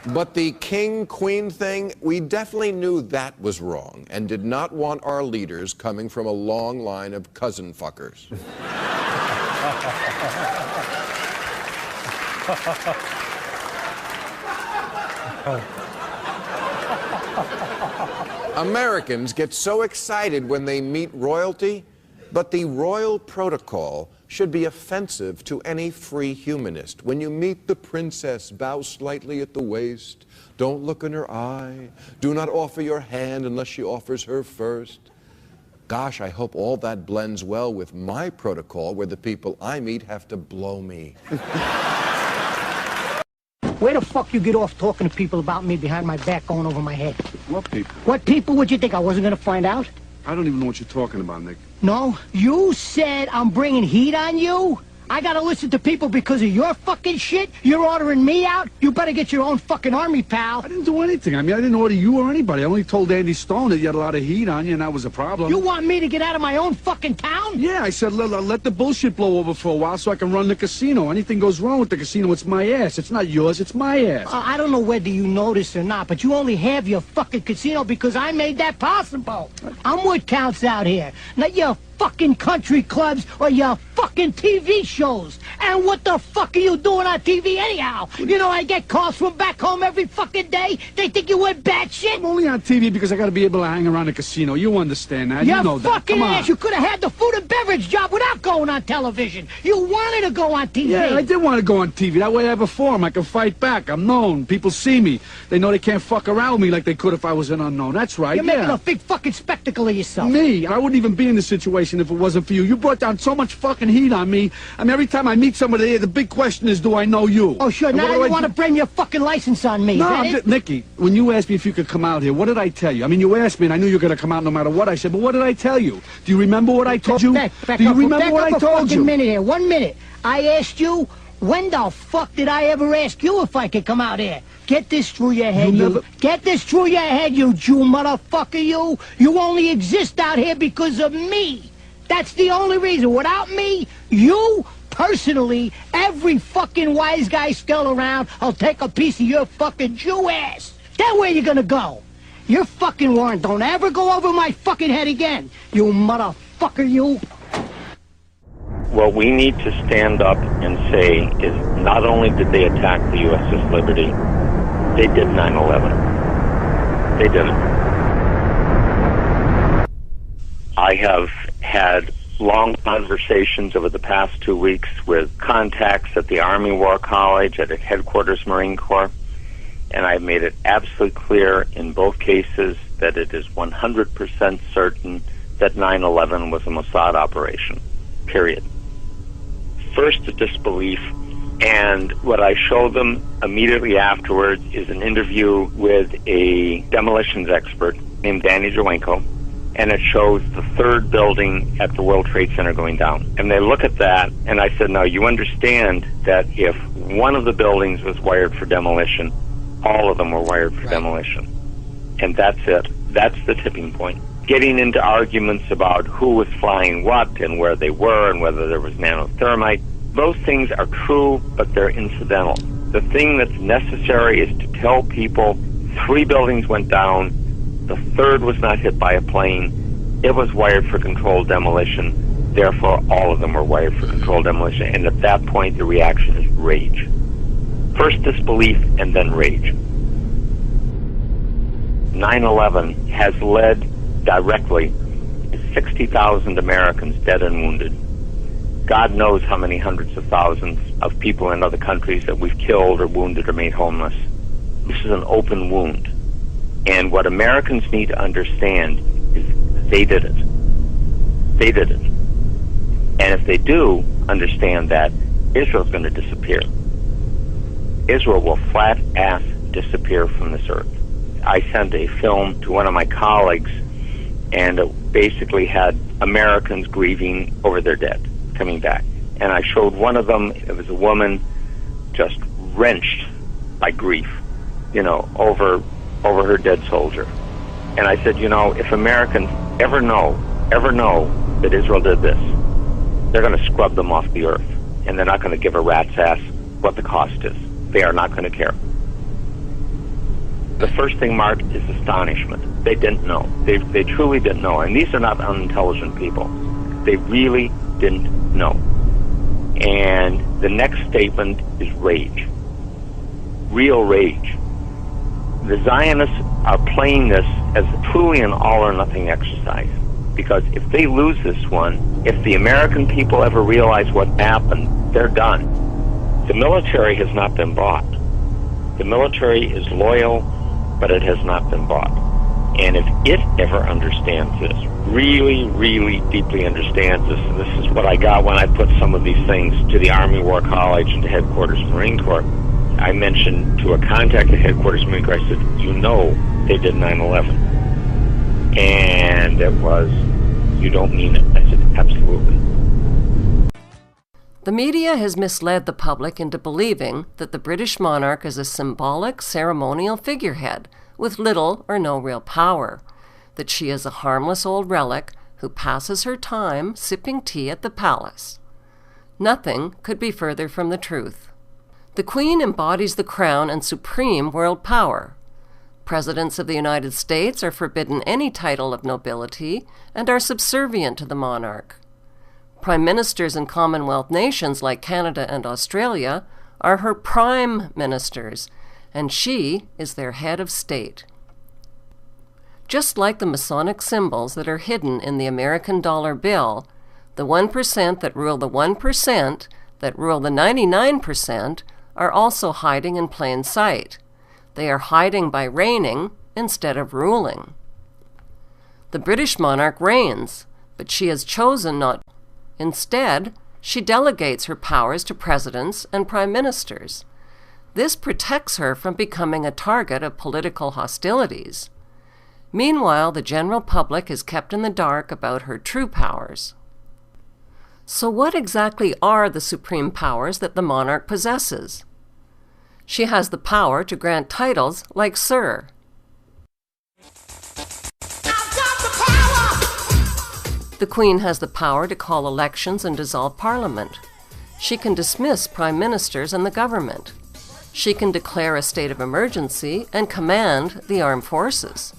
But the king-queen thing, we definitely knew that was wrong and did not want our leaders coming from a long line of cousin fuckers. Americans get so excited when they meet royalty, but the royal protocol should be offensive to any free humanist. When you meet the princess, bow slightly at the waist, don't look in her eye, do not offer your hand unless she offers her first. Gosh, I hope all that blends well with my protocol, where the people I meet have to blow me. Where the fuck you get off talking to people about me behind my back going over my head? What people? What people would you think? I wasn't gonna find out? I don't even know what you're talking about, Nick. No? You said I'm bringing heat on you? I gotta listen to people because of your fucking shit? You're ordering me out? You better get your own fucking army, pal. I didn't do anything. I mean, I didn't order you or anybody. I only told Andy Stone that you had a lot of heat on you, and that was a problem. You want me to get out of my own fucking town? Yeah, I said let the bullshit blow over for a while so I can run the casino. Anything goes wrong with the casino, it's my ass. It's not yours, it's my ass. I don't know whether you know this or not, but you only have your fucking casino because I made that possible. I'm what counts out here, not your fucking country clubs or your fucking TV shows. And what the fuck are you doing on TV anyhow? You know, I get calls from back home every fucking day. They think you went batshit. I'm only on TV because I gotta be able to hang around the casino. You understand that? You know that. Fucking ass. You could have had the food and beverage job without going on television. You wanted to go on TV. Yeah, I did want to go on TV. That way I have a forum. I can fight back. I'm known. People see me. They know they can't fuck around with me like they could if I was an unknown. That's right. You're making a big fucking spectacle of yourself. Me? I wouldn't even be in this situation if it wasn't for you. You brought down so much fucking heat on me. I mean, every time I meet somebody here, the big question is, do I know you? Oh, sure. Now you want to blame your fucking license on me. No, Nicky, when you asked me if you could come out here, what did I tell you? I mean, you asked me, and I knew you were going to come out no matter what I said, but what did I tell you? Do you remember what I told you? Do you remember what I told you? 1 minute. I asked you, when the fuck did I ever ask you if I could come out here? Get this through your head, you. Get this through your head, you Jew motherfucker, you. You only exist out here because of me. That's the only reason. Without me, you, personally, every fucking wise guy still around, I'll take a piece of your fucking Jew ass. Then where you gonna go? Your fucking warrant don't ever go over my fucking head again. You motherfucker, you. What we need to stand up and say is not only did they attack the USS Liberty, they did 9/11. They did it. I have had long conversations over the past 2 weeks with contacts at the Army War College, at Headquarters Marine Corps, and I've made it absolutely clear in both cases that it is 100% certain that 9/11 was a Mossad operation, period. First, the disbelief, and what I show them immediately afterwards is an interview with a demolitions expert named Danny Jawenko, and it shows the third building at the World Trade Center going down. And they look at that, and I said, now you understand that if one of the buildings was wired for demolition, all of them were wired for demolition. And that's it. That's the tipping point. Getting into arguments about who was flying what and where they were and whether there was nanothermite, those things are true, but they're incidental. The thing that's necessary is to tell people 3 buildings went down, the third was not hit by a plane, it was wired for controlled demolition, therefore all of them were wired for controlled demolition, and at that point the reaction is rage. First disbelief and then rage. 9/11 has led directly to 60,000 Americans dead and wounded. God knows how many hundreds of thousands of people in other countries that we've killed or wounded or made homeless. This is an open wound. And what Americans need to understand is they did it. They did it. And if they do understand that, Israel's going to disappear. Israel will flat-ass disappear from this earth. I sent a film to one of my colleagues, and it basically had Americans grieving over their dead, coming back. And I showed one of them, it was a woman just wrenched by grief, you know, over her dead soldier. And I said, you know, if Americans ever know that Israel did this, they're going to scrub them off the earth. And they're not going to give a rat's ass what the cost is. They are not going to care. The first thing marked is astonishment. They didn't know. They truly didn't know. And these are not unintelligent people. They really didn't know. And the next statement is rage. Real rage. The Zionists are playing this as truly an all-or-nothing exercise. Because if they lose this one, if the American people ever realize what happened, they're done. The military has not been bought. The military is loyal, but it has not been bought. And if it ever understands this, really, really deeply understands this, and this is what I got when I put some of these things to the Army War College and to Headquarters Marine Corps. I mentioned to a contact at Headquarters Marine Corps, I said, you know they did 9/11. And it was, you don't mean it. I said, absolutely. The media has misled the public into believing that the British monarch is a symbolic, ceremonial figurehead with little or no real power, that she is a harmless old relic who passes her time sipping tea at the palace. Nothing could be further from the truth. The Queen embodies the crown and supreme world power. Presidents of the United States are forbidden any title of nobility and are subservient to the monarch. Prime ministers in Commonwealth nations like Canada and Australia are her prime ministers, and she is their head of state. Just like the Masonic symbols that are hidden in the American dollar bill, the 1% that rule the 1% that rule the 99% are also hiding in plain sight. They are hiding by reigning instead of ruling. The British monarch reigns, but she has chosen not. Instead, she delegates her powers to presidents and prime ministers. This protects her from becoming a target of political hostilities. Meanwhile, the general public is kept in the dark about her true powers. So what exactly are the supreme powers that the monarch possesses? She has the power to grant titles like Sir. The Queen has the power to call elections and dissolve Parliament. She can dismiss prime ministers and the government. She can declare a state of emergency and command the armed forces.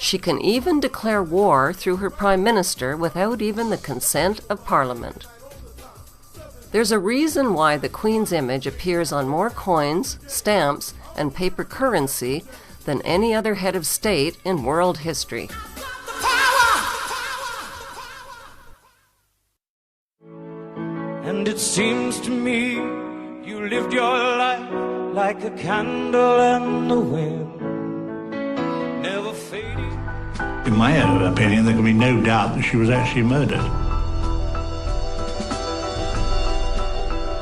She can even declare war through her prime minister without even the consent of Parliament. There's a reason why the Queen's image appears on more coins, stamps, and paper currency than any other head of state in world history. And it seems to me you lived your life like a candle in the wind, never fading. In my opinion, there can be no doubt that she was actually murdered.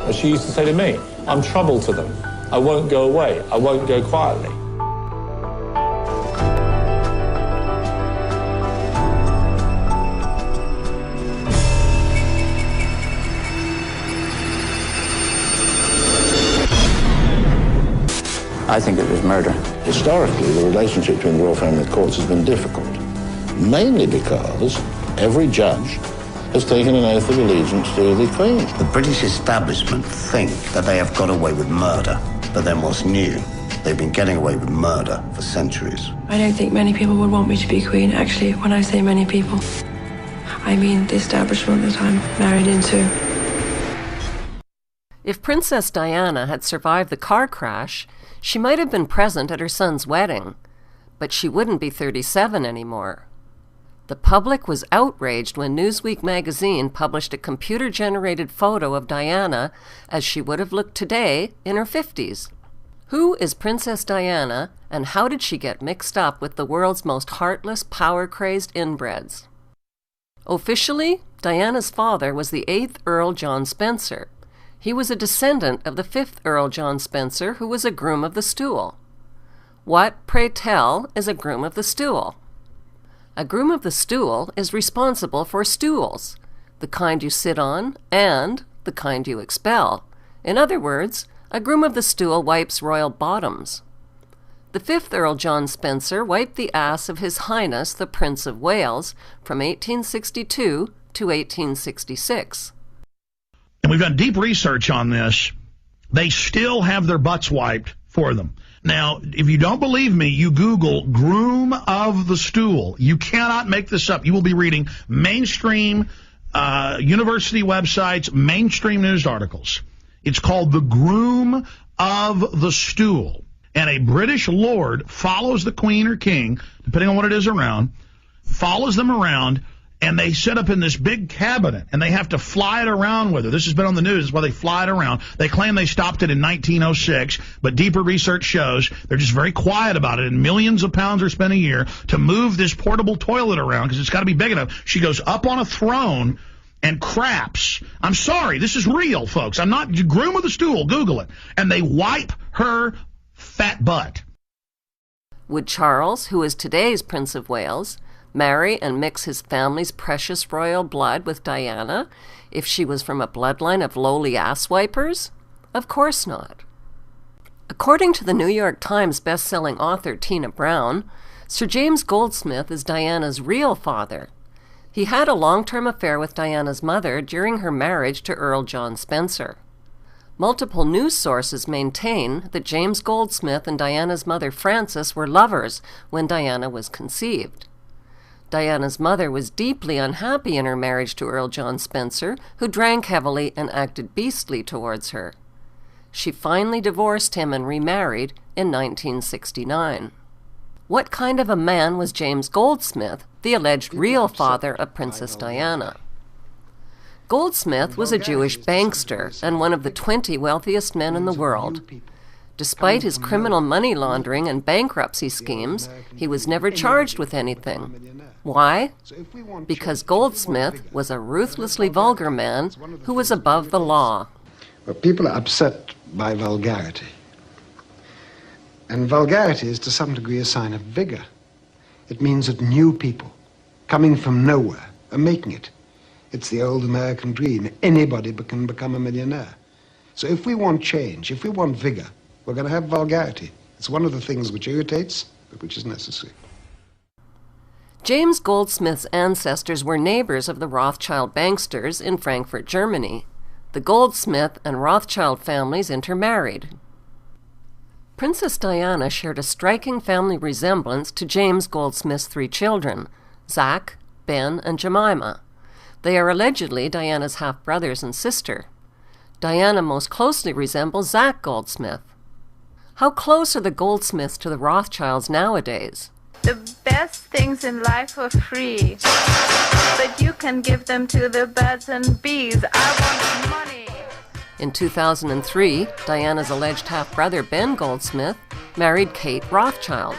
As she used to say to me, I'm trouble to them. I won't go away. I won't go quietly. I think it was murder. Historically, the relationship between the royal family and the courts has been difficult, mainly because every judge has taken an oath of allegiance to the Queen. The British establishment think that they have got away with murder, but then what's new? They've been getting away with murder for centuries. I don't think many people would want me to be Queen. Actually, when I say many people, I mean the establishment that I'm married into. If Princess Diana had survived the car crash, she might have been present at her son's wedding, but she wouldn't be 37 anymore. The public was outraged when Newsweek magazine published a computer-generated photo of Diana as she would have looked today in her 50s. Who is Princess Diana, and how did she get mixed up with the world's most heartless, power-crazed inbreds? Officially, Diana's father was the 8th Earl John Spencer. He was a descendant of the 5th Earl John Spencer, who was a groom of the stool. What, pray tell, is a groom of the stool? A groom of the stool is responsible for stools, the kind you sit on and the kind you expel. In other words, a groom of the stool wipes royal bottoms. The 5th Earl John Spencer wiped the ass of His Highness the Prince of Wales from 1862 to 1866. And we've done deep research on this. They still have their butts wiped for them. Now, if you don't believe me, you Google groom of the stool. You cannot make this up. You will be reading mainstream university websites, mainstream news articles. It's called the groom of the stool. And a British lord follows the queen or king, depending on what it is around, follows them around, and they set up in this big cabinet, and they have to fly it around with her. This has been on the news. That's why they fly it around. They claim they stopped it in 1906, but deeper research shows they're just very quiet about it, and millions of pounds are spent a year to move this portable toilet around because it's got to be big enough. She goes up on a throne and craps. I'm sorry. This is real, folks. I'm not groom of the stool. Google it. And they wipe her fat butt. Would Charles, who is today's Prince of Wales, marry and mix his family's precious royal blood with Diana if she was from a bloodline of lowly asswipers? Of course not. According to the New York Times best-selling author Tina Brown, Sir James Goldsmith is Diana's real father. He had a long-term affair with Diana's mother during her marriage to Earl John Spencer. Multiple news sources maintain that James Goldsmith and Diana's mother Frances were lovers when Diana was conceived. Diana's mother was deeply unhappy in her marriage to Earl John Spencer, who drank heavily and acted beastly towards her. She finally divorced him and remarried in 1969. What kind of a man was James Goldsmith, the alleged real father of Princess Diana? Goldsmith was a Jewish bankster and one of the 20 wealthiest men in the world. Despite his criminal money laundering and bankruptcy schemes, he was never charged with anything. Why? Because Goldsmith was a ruthlessly vulgar man who was above the law. Well, people are upset by vulgarity. And vulgarity is to some degree a sign of vigor. It means that new people, coming from nowhere, are making it. It's the old American dream. Anybody can become a millionaire. So if we want change, if we want vigor, we're going to have vulgarity. It's one of the things which irritates, but which is necessary. James Goldsmith's ancestors were neighbors of the Rothschild banksters in Frankfurt, Germany. The Goldsmith and Rothschild families intermarried. Princess Diana shared a striking family resemblance to James Goldsmith's 3 children, Zach, Ben, and Jemima. They are allegedly Diana's half-brothers and sister. Diana most closely resembles Zach Goldsmith. How close are the Goldsmiths to the Rothschilds nowadays? The best things in life are free, but you can give them to the birds and bees. I want money. In 2003, Diana's alleged half-brother Ben Goldsmith married Kate Rothschild.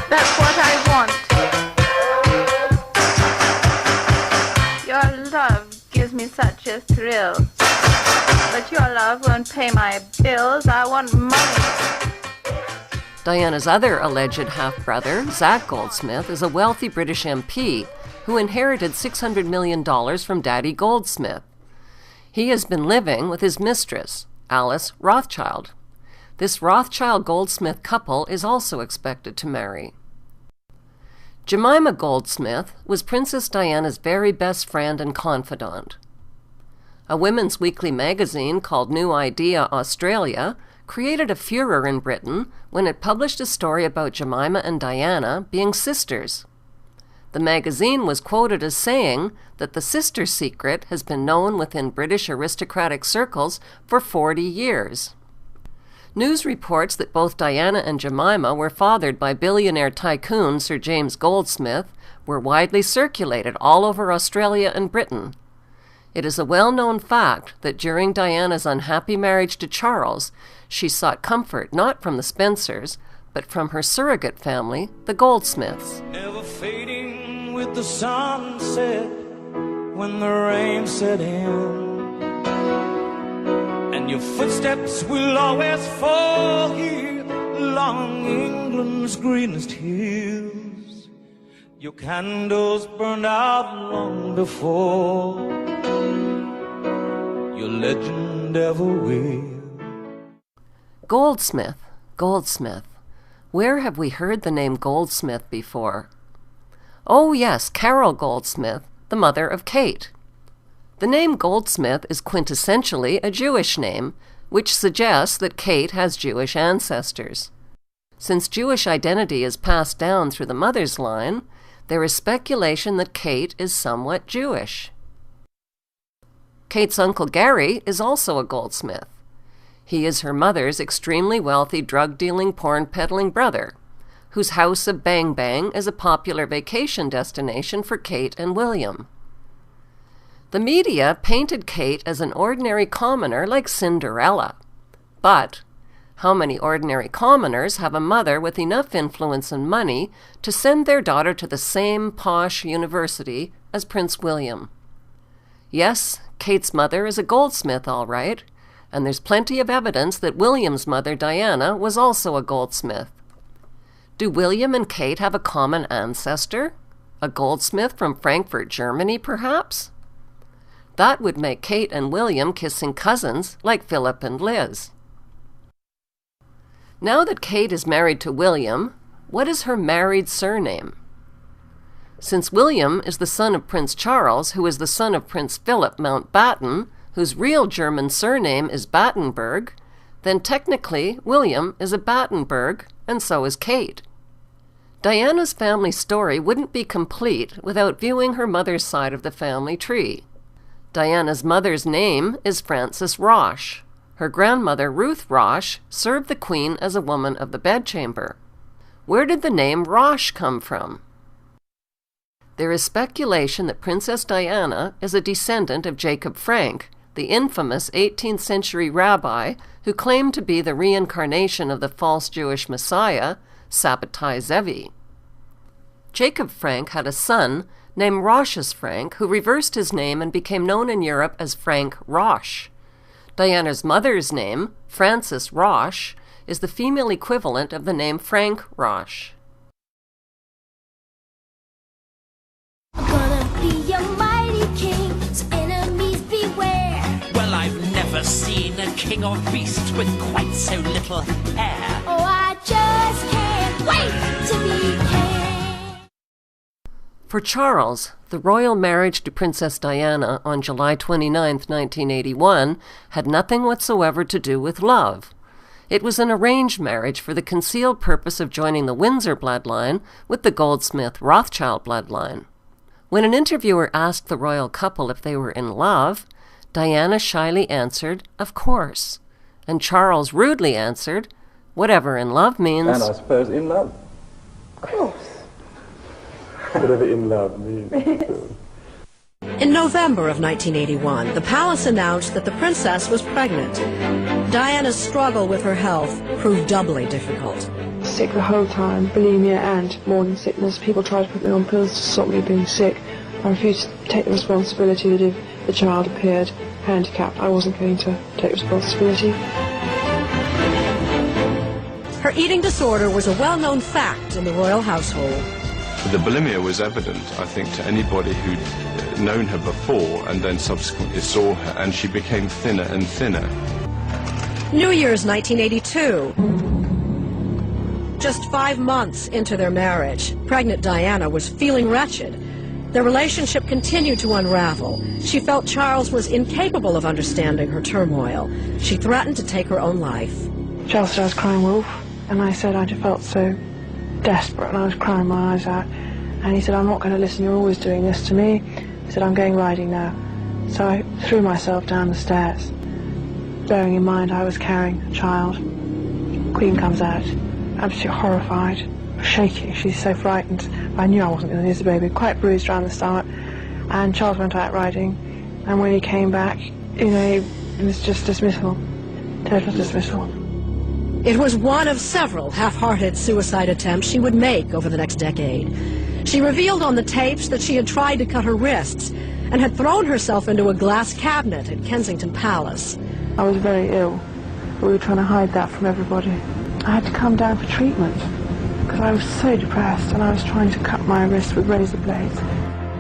That's what I want. Your love gives me such a thrill, but your love won't pay my bills. I want money. Diana's other alleged half-brother, Zach Goldsmith, is a wealthy British MP who inherited $600 million from Daddy Goldsmith. He has been living with his mistress, Alice Rothschild. This Rothschild-Goldsmith couple is also expected to marry. Jemima Goldsmith was Princess Diana's very best friend and confidant. A women's weekly magazine called New Idea Australia created a furor in Britain when it published a story about Jemima and Diana being sisters. The magazine was quoted as saying that the sister secret has been known within British aristocratic circles for 40 years. News reports that both Diana and Jemima were fathered by billionaire tycoon Sir James Goldsmith were widely circulated all over Australia and Britain. It is a well-known fact that during Diana's unhappy marriage to Charles, she sought comfort not from the Spencers, but from her surrogate family, the Goldsmiths. Never fading with the sunset when the rain set in, and your footsteps will always fall here along England's greenest hills. Your candles burned out long before your legend ever will. Goldsmith, Goldsmith. Where have we heard the name Goldsmith before? Oh yes, Carol Goldsmith, the mother of Kate. The name Goldsmith is quintessentially a Jewish name, which suggests that Kate has Jewish ancestors. Since Jewish identity is passed down through the mother's line, there is speculation that Kate is somewhat Jewish. Kate's uncle Gary is also a Goldsmith. He is her mother's extremely wealthy drug-dealing, porn-peddling brother, whose house of Bang Bang is a popular vacation destination for Kate and William. The media painted Kate as an ordinary commoner like Cinderella. But how many ordinary commoners have a mother with enough influence and money to send their daughter to the same posh university as Prince William? Yes, Kate's mother is a Goldsmith, all right, and there's plenty of evidence that William's mother, Diana, was also a Goldsmith. Do William and Kate have a common ancestor? A goldsmith from Frankfurt, Germany, perhaps? That would make Kate and William kissing cousins like Philip and Liz. Now that Kate is married to William, what is her married surname? Since William is the son of Prince Charles, who is the son of Prince Philip Mountbatten, whose real German surname is Battenberg, then technically William is a Battenberg, and so is Kate. Diana's family story wouldn't be complete without viewing her mother's side of the family tree. Diana's mother's name is Frances Roche. Her grandmother, Ruth Roche, served the Queen as a woman of the bedchamber. Where did the name Roche come from? There is speculation that Princess Diana is a descendant of Jacob Frank, the infamous 18th century rabbi who claimed to be the reincarnation of the false Jewish Messiah, Sabbatai Zevi. Jacob Frank had a son named Rochus Frank, who reversed his name and became known in Europe as Frank Roche. Diana's mother's name, Frances Roche, is the female equivalent of the name Frank Roche. I'm gonna be a mighty king, so enemies beware. Well, I've never seen a king or beast with quite so little hair. Oh, I just can't wait to be king. For Charles, the royal marriage to Princess Diana on July 29, 1981, had nothing whatsoever to do with love. It was an arranged marriage for the concealed purpose of joining the Windsor bloodline with the Goldsmith-Rothschild bloodline. When an interviewer asked the royal couple if they were in love, Diana shyly answered, "Of course." And Charles rudely answered, "Whatever in love means." And I suppose in love. Of course. Whatever in love means. In November of 1981, the palace announced that the princess was pregnant. Diana's struggle with her health proved doubly difficult. Sick the whole time, bulimia and morning sickness. People tried to put me on pills to stop me being sick. I refused to take the responsibility that if the child appeared handicapped, I wasn't going to take responsibility. Her eating disorder was a well-known fact in the royal household. The bulimia was evident, I think, to anybody who'd known her before and then subsequently saw her, and she became thinner and thinner. New Year's 1982. Just 5 months into their marriage, pregnant Diana was feeling wretched. Their relationship continued to unravel. She felt Charles was incapable of understanding her turmoil. She threatened to take her own life. Charles said I was crying wolf, and I said I just felt so desperate, and I was crying my eyes out. And he said, "I'm not going to listen, you're always doing this to me." He said, "I'm going riding now." So I threw myself down the stairs, bearing in mind I was carrying a child. Queen comes out, absolutely horrified, shaking, she's so frightened. I knew I wasn't going to lose the baby, quite bruised around the stomach. And Charles went out riding, and when he came back, you know, it was just dismissal, total dismissal. It was one of several half-hearted suicide attempts she would make over the next decade. She revealed on the tapes that she had tried to cut her wrists and had thrown herself into a glass cabinet at Kensington Palace. I was very ill. We were trying to hide that from everybody. I had to come down for treatment because I was so depressed, and I was trying to cut my wrist with razor blades.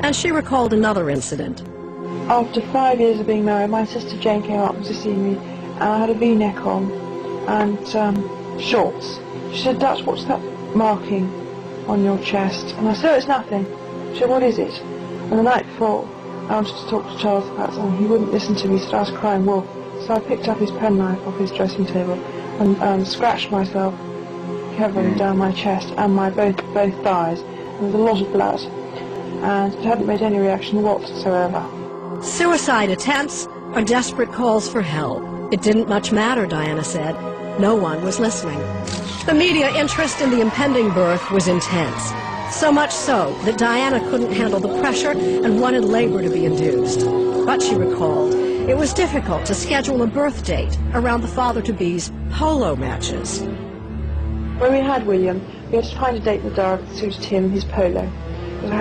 And she recalled another incident. After 5 years of being married, my sister Jane came up to see me, and I had a V-neck on and shorts. She said, "Dutch, what's that marking on your chest?" And I said, "Oh, it's nothing." She said, "What is it?" And the night before, I wanted to talk to Charles about something. He wouldn't listen to me, he said I was crying wolf. So I picked up his penknife off his dressing table and scratched myself heavily down my chest and my both thighs. There was a lot of blood, and it hadn't made any reaction whatsoever. Suicide attempts are desperate calls for help. It didn't much matter, Diana said. No one was listening. The media interest in the impending birth was intense. So much so that Diana couldn't handle the pressure and wanted labor to be induced. But she recalled, it was difficult to schedule a birth date around the father-to-be's polo matches. When we had William, we had to find a date in the diary that suited him, his polo.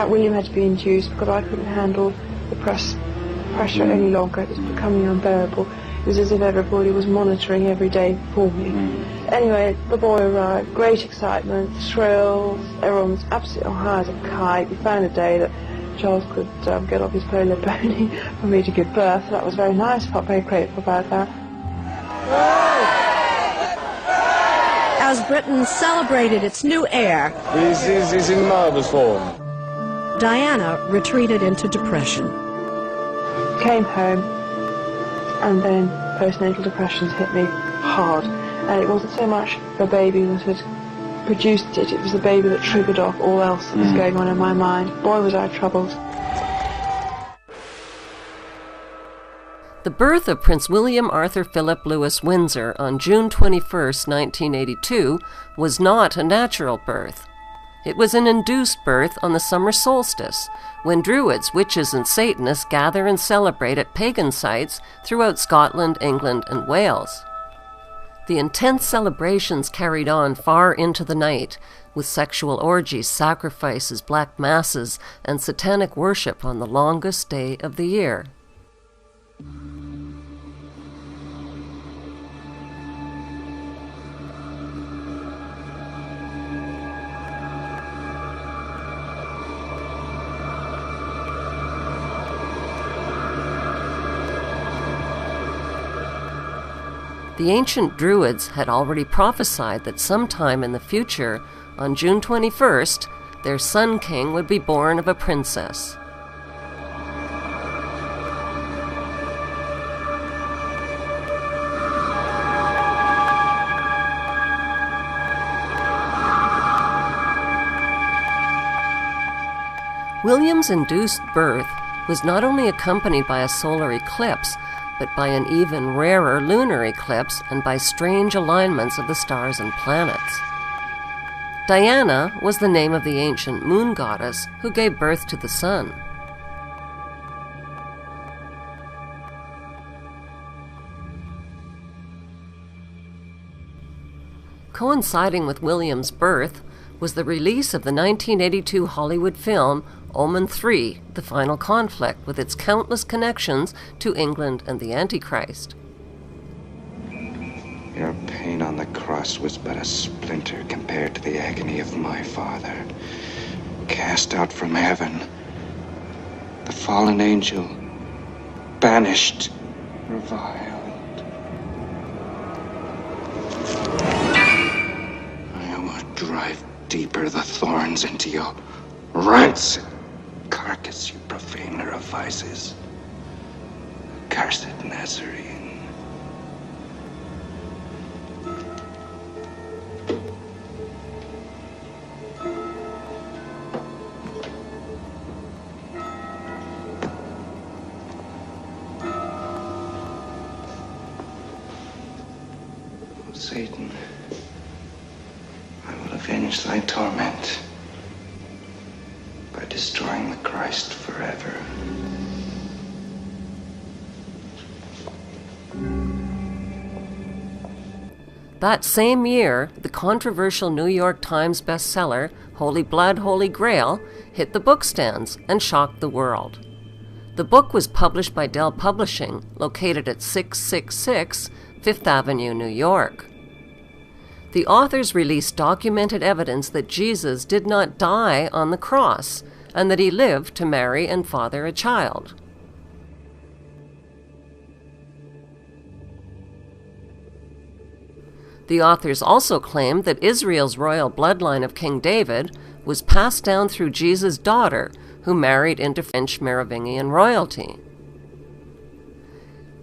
William had to be induced because I couldn't handle the pressure any longer. It was becoming unbearable. It was as if everybody was monitoring every day for me. Anyway, the boy arrived, great excitement, thrills, everyone was absolutely on high as a kite. We found a day that Charles could get off his polo pony for me to give birth. That was very nice, felt very grateful about that. As Britain celebrated its new heir, He's in marvellous form. Diana retreated into depression. Came home, and then postnatal depressions hit me hard. And it wasn't so much the baby that had produced it, it was the baby that triggered off all else that was going on in my mind. Boy, was I troubled. The birth of Prince William Arthur Philip Louis Windsor on June 21, 1982, was not a natural birth. It was an induced birth on the summer solstice, when Druids, witches, and Satanists gather and celebrate at pagan sites throughout Scotland, England, and Wales. The intense celebrations carried on far into the night, with sexual orgies, sacrifices, black masses, and satanic worship on the longest day of the year. The ancient Druids had already prophesied that sometime in the future, on June 21st, their Sun King would be born of a princess. William's induced birth was not only accompanied by a solar eclipse, but by an even rarer lunar eclipse and by strange alignments of the stars and planets. Diana was the name of the ancient moon goddess who gave birth to the sun. Coinciding with William's birth was the release of the 1982 Hollywood film Omen 3, The Final Conflict, with its countless connections to England and the Antichrist. Your pain on the cross was but a splinter compared to the agony of my father. Cast out from heaven, the fallen angel, banished, reviled. I will drive deeper the thorns into your rancid carcass, you profaner of vices. Cursed Nazarene. O Satan, I will avenge thy torment by destroying the Christ forever. That same year, the controversial New York Times bestseller, Holy Blood, Holy Grail, hit the bookstands and shocked the world. The book was published by Dell Publishing, located at 666 Fifth Avenue, New York. The authors released documented evidence that Jesus did not die on the cross, and that he lived to marry and father a child. The authors also claimed that Israel's royal bloodline of King David was passed down through Jesus' daughter, who married into French Merovingian royalty.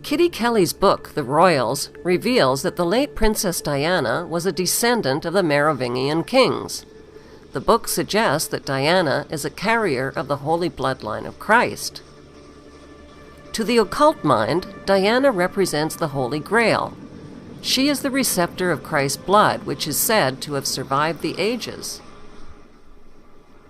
Kitty Kelly's book, The Royals, reveals that the late Princess Diana was a descendant of the Merovingian kings. The book suggests that Diana is a carrier of the holy bloodline of Christ. To the occult mind, Diana represents the Holy Grail. She is the receptor of Christ's blood, which is said to have survived the ages.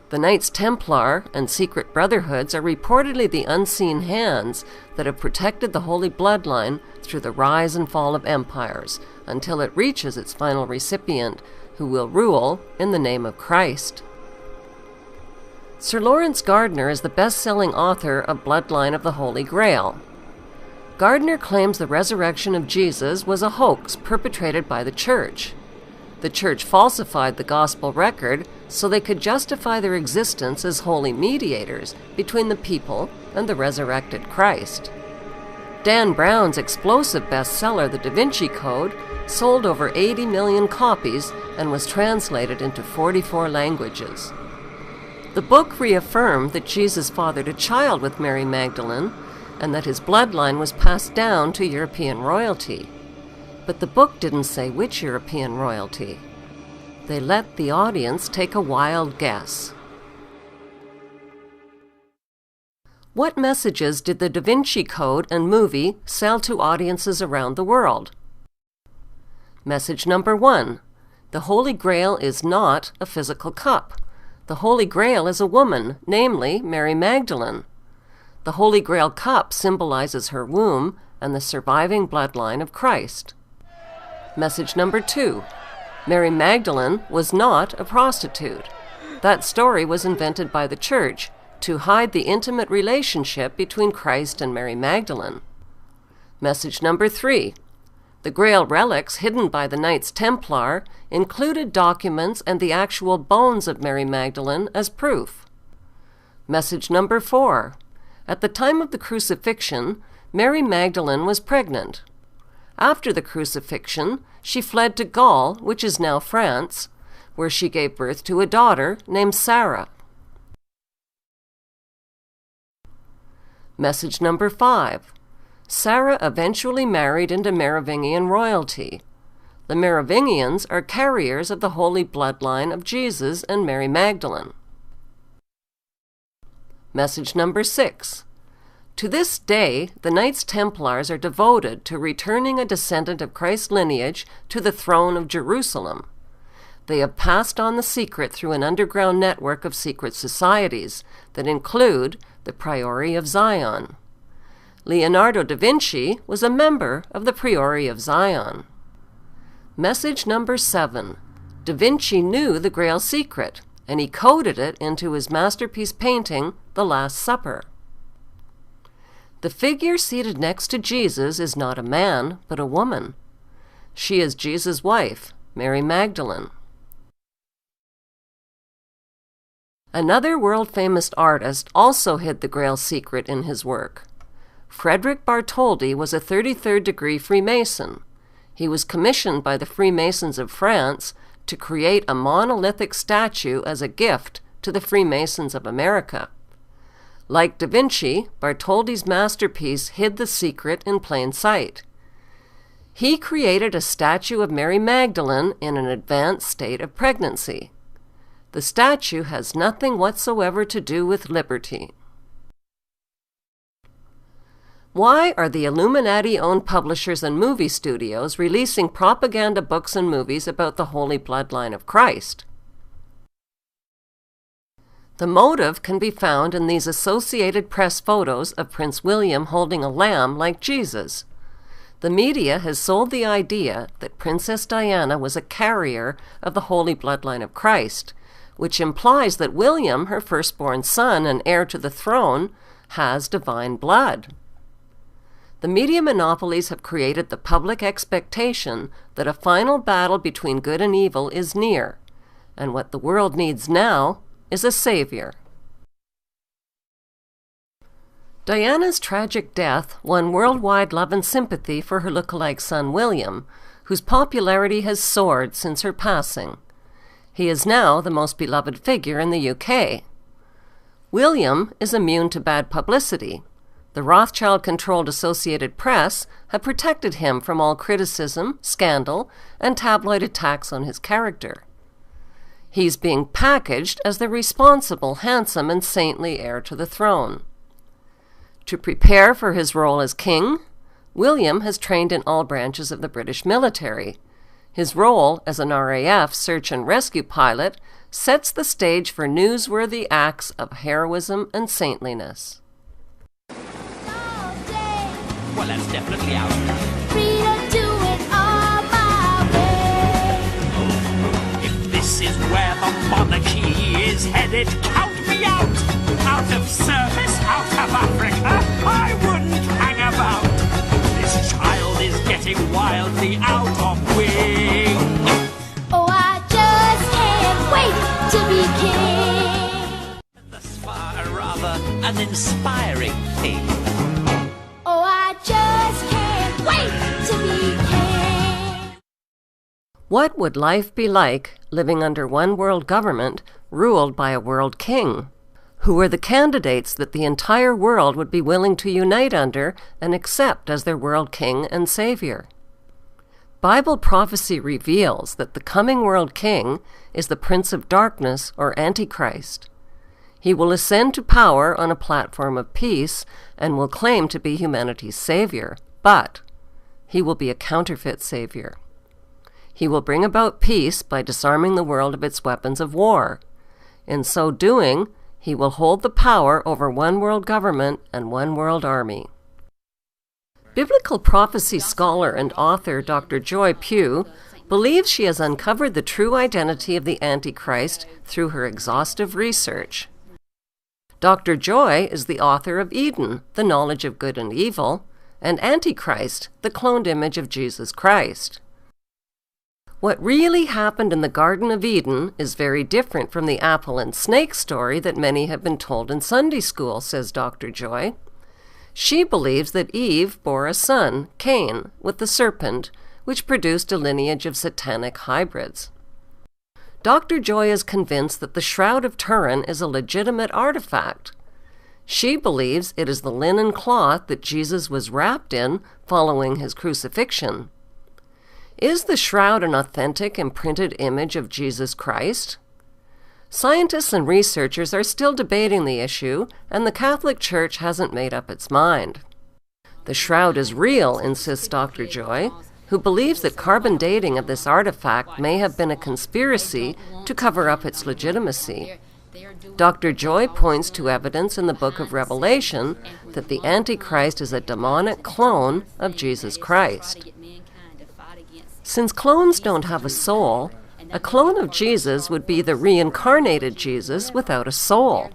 The Knights Templar and secret brotherhoods are reportedly the unseen hands that have protected the holy bloodline through the rise and fall of empires, until it reaches its final recipient, who will rule in the name of Christ. Sir Lawrence Gardner is the best-selling author of Bloodline of the Holy Grail. Gardner claims the resurrection of Jesus was a hoax perpetrated by the church. The church falsified the gospel record so they could justify their existence as holy mediators between the people and the resurrected Christ. Dan Brown's explosive bestseller, The Da Vinci Code, sold over 80 million copies and was translated into 44 languages. The book reaffirmed that Jesus fathered a child with Mary Magdalene and that his bloodline was passed down to European royalty. But the book didn't say which European royalty. They let the audience take a wild guess. What messages did the Da Vinci Code and movie sell to audiences around the world? Message number 1. The Holy Grail is not a physical cup. The Holy Grail is a woman, namely Mary Magdalene. The Holy Grail cup symbolizes her womb and the surviving bloodline of Christ. Message number 2. Mary Magdalene was not a prostitute. That story was invented by the church to hide the intimate relationship between Christ and Mary Magdalene. Message number 3. The Grail relics hidden by the Knights Templar included documents and the actual bones of Mary Magdalene as proof. Message number 4. At the time of the crucifixion, Mary Magdalene was pregnant. After the crucifixion, she fled to Gaul, which is now France, where she gave birth to a daughter named Sarah. Message number 5. Sarah eventually married into Merovingian royalty. The Merovingians are carriers of the holy bloodline of Jesus and Mary Magdalene. Message number 6. To this day, the Knights Templars are devoted to returning a descendant of Christ's lineage to the throne of Jerusalem. They have passed on the secret through an underground network of secret societies that include the Priory of Zion. Leonardo da Vinci was a member of the Priory of Zion. Message number 7. Da Vinci knew the Grail secret, and he coded it into his masterpiece painting, The Last Supper. The figure seated next to Jesus is not a man, but a woman. She is Jesus' wife, Mary Magdalene. Another world-famous artist also hid the Grail secret in his work. Frederick Bartholdi was a 33rd degree Freemason. He was commissioned by the Freemasons of France to create a monolithic statue as a gift to the Freemasons of America. Like Da Vinci, Bartholdi's masterpiece hid the secret in plain sight. He created a statue of Mary Magdalene in an advanced state of pregnancy. The statue has nothing whatsoever to do with liberty. Why are the Illuminati-owned publishers and movie studios releasing propaganda books and movies about the Holy Bloodline of Christ? The motive can be found in these Associated Press photos of Prince William holding a lamb like Jesus. The media has sold the idea that Princess Diana was a carrier of the Holy Bloodline of Christ, which implies that William, her firstborn son and heir to the throne, has divine blood. The media monopolies have created the public expectation that a final battle between good and evil is near, and what the world needs now is a savior. Diana's tragic death won worldwide love and sympathy for her lookalike son William, whose popularity has soared since her passing. He is now the most beloved figure in the UK. William is immune to bad publicity. The Rothschild-controlled Associated Press have protected him from all criticism, scandal, and tabloid attacks on his character. He's being packaged as the responsible, handsome, and saintly heir to the throne. To prepare for his role as king, William has trained in all branches of the British military. His role as an RAF search and rescue pilot sets the stage for newsworthy acts of heroism and saintliness. Well, that's definitely out. Free to do it all my way. If this is where the monarchy is headed, count me out. Out of service, out of Africa, I wouldn't hang about. an inspiring thing. Oh, I just can't wait to be king. What would life be like living under one world government ruled by a world king? Who are the candidates that the entire world would be willing to unite under and accept as their world king and savior? Bible prophecy reveals that the coming world king is the Prince of Darkness or Antichrist. He will ascend to power on a platform of peace and will claim to be humanity's savior, but he will be a counterfeit savior. He will bring about peace by disarming the world of its weapons of war. In so doing, he will hold the power over one world government and one world army. Biblical prophecy scholar and author Dr. Joy Pugh believes she has uncovered the true identity of the Antichrist through her exhaustive research. Dr. Joy is the author of Eden, The Knowledge of Good and Evil, and Antichrist, the cloned image of Jesus Christ. What really happened in the Garden of Eden is very different from the apple and snake story that many have been told in Sunday school, says Dr. Joy. She believes that Eve bore a son, Cain, with the serpent, which produced a lineage of satanic hybrids. Dr. Joy is convinced that the Shroud of Turin is a legitimate artifact. She believes it is the linen cloth that Jesus was wrapped in following his crucifixion. Is the shroud an authentic imprinted image of Jesus Christ? Scientists and researchers are still debating the issue, and the Catholic Church hasn't made up its mind. The shroud is real, insists Dr. Joy, who believes that carbon dating of this artifact may have been a conspiracy to cover up its legitimacy. Dr. Joy points to evidence in the book of Revelation that the Antichrist is a demonic clone of Jesus Christ. Since clones don't have a soul, a clone of Jesus would be the reincarnated Jesus without a soul.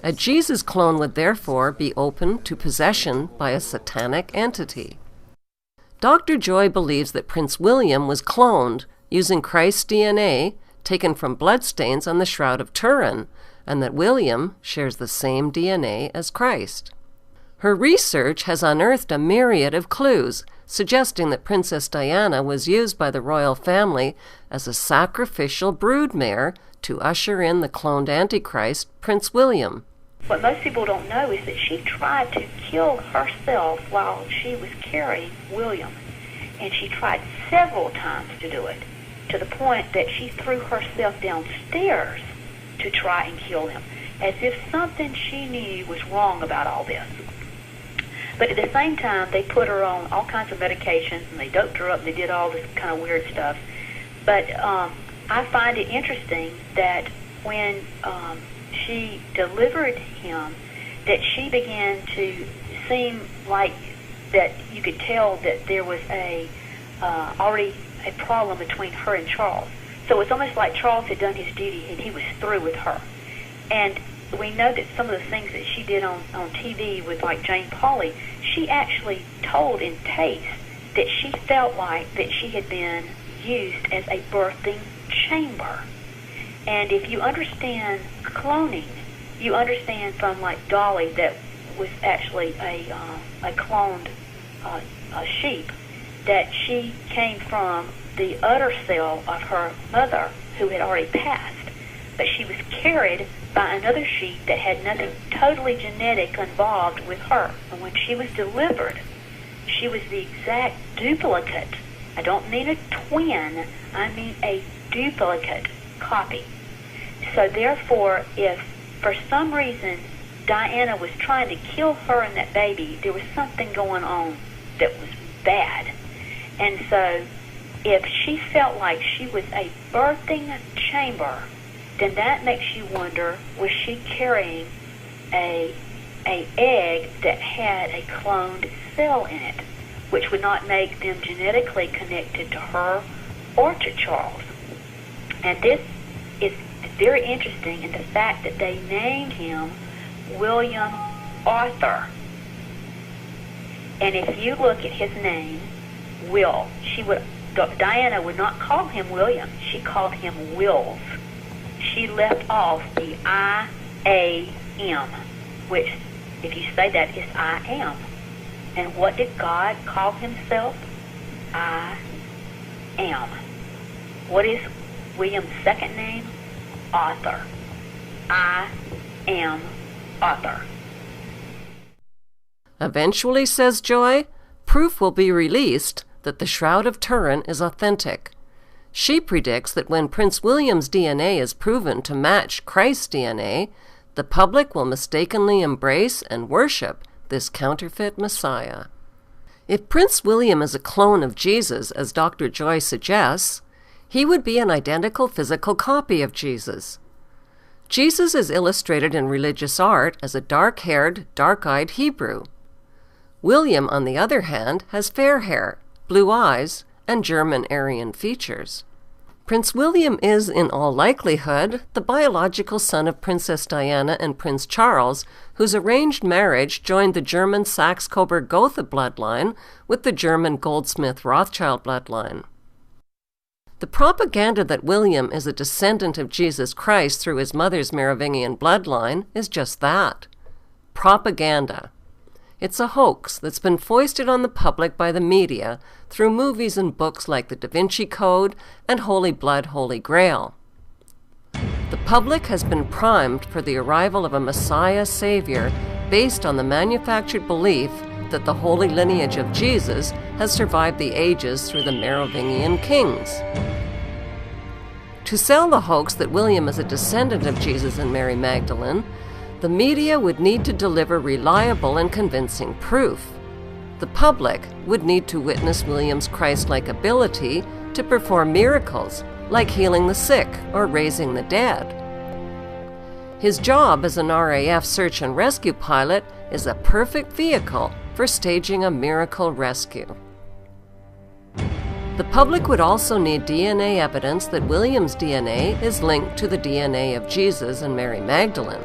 A Jesus clone would therefore be open to possession by a satanic entity. Dr. Joy believes that Prince William was cloned using Christ's DNA taken from bloodstains on the Shroud of Turin, and that William shares the same DNA as Christ. Her research has unearthed a myriad of clues, suggesting that Princess Diana was used by the royal family as a sacrificial broodmare to usher in the cloned Antichrist, Prince William. What most people don't know is that she tried to kill herself while she was carrying William. And she tried several times to do it, to the point that she threw herself downstairs to try and kill him, as if something she knew was wrong about all this. But at the same time, they put her on all kinds of medications, and they doped her up, and they did all this kind of weird stuff. But I find it interesting that when she delivered him, that she began to seem like that you could tell that there was already a problem between her and Charles. So it's almost like Charles had done his duty, and he was through with her. And we know that some of the things that she did on TV with like Jane Pauley, she actually told in tapes that she felt like that she had been used as a birthing chamber. And if you understand cloning, you understand from like Dolly that was actually a cloned sheep, that she came from the udder cell of her mother who had already passed. But she was carried by another sheep that had nothing totally genetic involved with her. And when she was delivered, she was the exact duplicate. I don't mean a twin, I mean a duplicate copy. So therefore, if for some reason Diana was trying to kill her and that baby, there was something going on that was bad. And so if she felt like she was a birthing chamber, then that makes you wonder, was she carrying a egg that had a cloned cell in it, which would not make them genetically connected to her or to Charles. And this is very interesting in the fact that they named him William Arthur. And if you look at his name, Will, Diana would not call him William, she called him Wills. She left off the I-A-M. which, if you say that, is I am. And what did God call himself? I am. What is William's second name? Author. I am author. Eventually, says Joy, proof will be released that the Shroud of Turin is authentic. She predicts that when Prince William's DNA is proven to match Christ's DNA, the public will mistakenly embrace and worship this counterfeit Messiah. If Prince William is a clone of Jesus, as Dr. Joy suggests, he would be an identical physical copy of Jesus. Jesus is illustrated in religious art as a dark-haired, dark-eyed Hebrew. William, on the other hand, has fair hair, blue eyes, and German Aryan features. Prince William is, in all likelihood, the biological son of Princess Diana and Prince Charles, whose arranged marriage joined the German Saxe-Coburg-Gotha bloodline with the German Goldsmith-Rothschild bloodline. The propaganda that William is a descendant of Jesus Christ through his mother's Merovingian bloodline is just that. Propaganda. It's a hoax that's been foisted on the public by the media through movies and books like The Da Vinci Code and Holy Blood, Holy Grail. The public has been primed for the arrival of a Messiah Savior based on the manufactured belief that the holy lineage of Jesus has survived the ages through the Merovingian kings. To sell the hoax that William is a descendant of Jesus and Mary Magdalene, the media would need to deliver reliable and convincing proof. The public would need to witness William's Christ-like ability to perform miracles, like healing the sick or raising the dead. His job as an RAF search and rescue pilot is a perfect vehicle for staging a miracle rescue. The public would also need DNA evidence that William's DNA is linked to the DNA of Jesus and Mary Magdalene.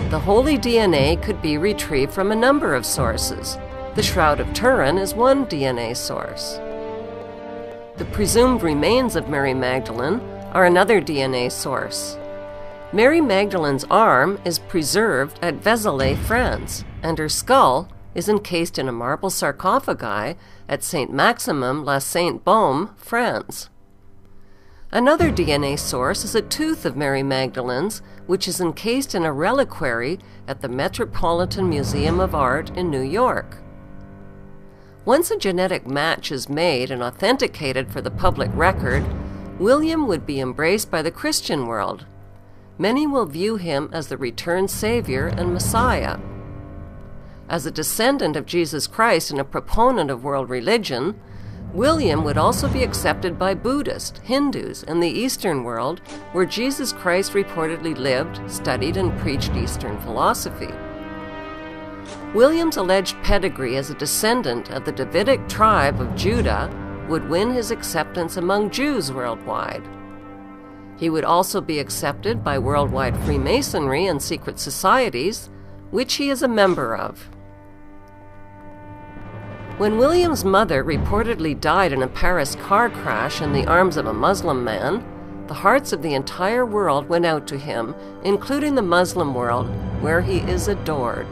The holy DNA could be retrieved from a number of sources. The Shroud of Turin is one DNA source. The presumed remains of Mary Magdalene are another DNA source. Mary Magdalene's arm is preserved at Vézelay, France, and her skull is encased in a marble sarcophagi at Saint Maximum la Sainte Baume, France. Another DNA source is a tooth of Mary Magdalene's, which is encased in a reliquary at the Metropolitan Museum of Art in New York. Once a genetic match is made and authenticated for the public record, William would be embraced by the Christian world. Many will view him as the returned Savior and Messiah. As a descendant of Jesus Christ and a proponent of world religion, William would also be accepted by Buddhists, Hindus, and the Eastern world, where Jesus Christ reportedly lived, studied, and preached Eastern philosophy. William's alleged pedigree as a descendant of the Davidic tribe of Judah would win his acceptance among Jews worldwide. He would also be accepted by worldwide Freemasonry and secret societies, which he is a member of. When William's mother reportedly died in a Paris car crash in the arms of a Muslim man, the hearts of the entire world went out to him, including the Muslim world, where he is adored.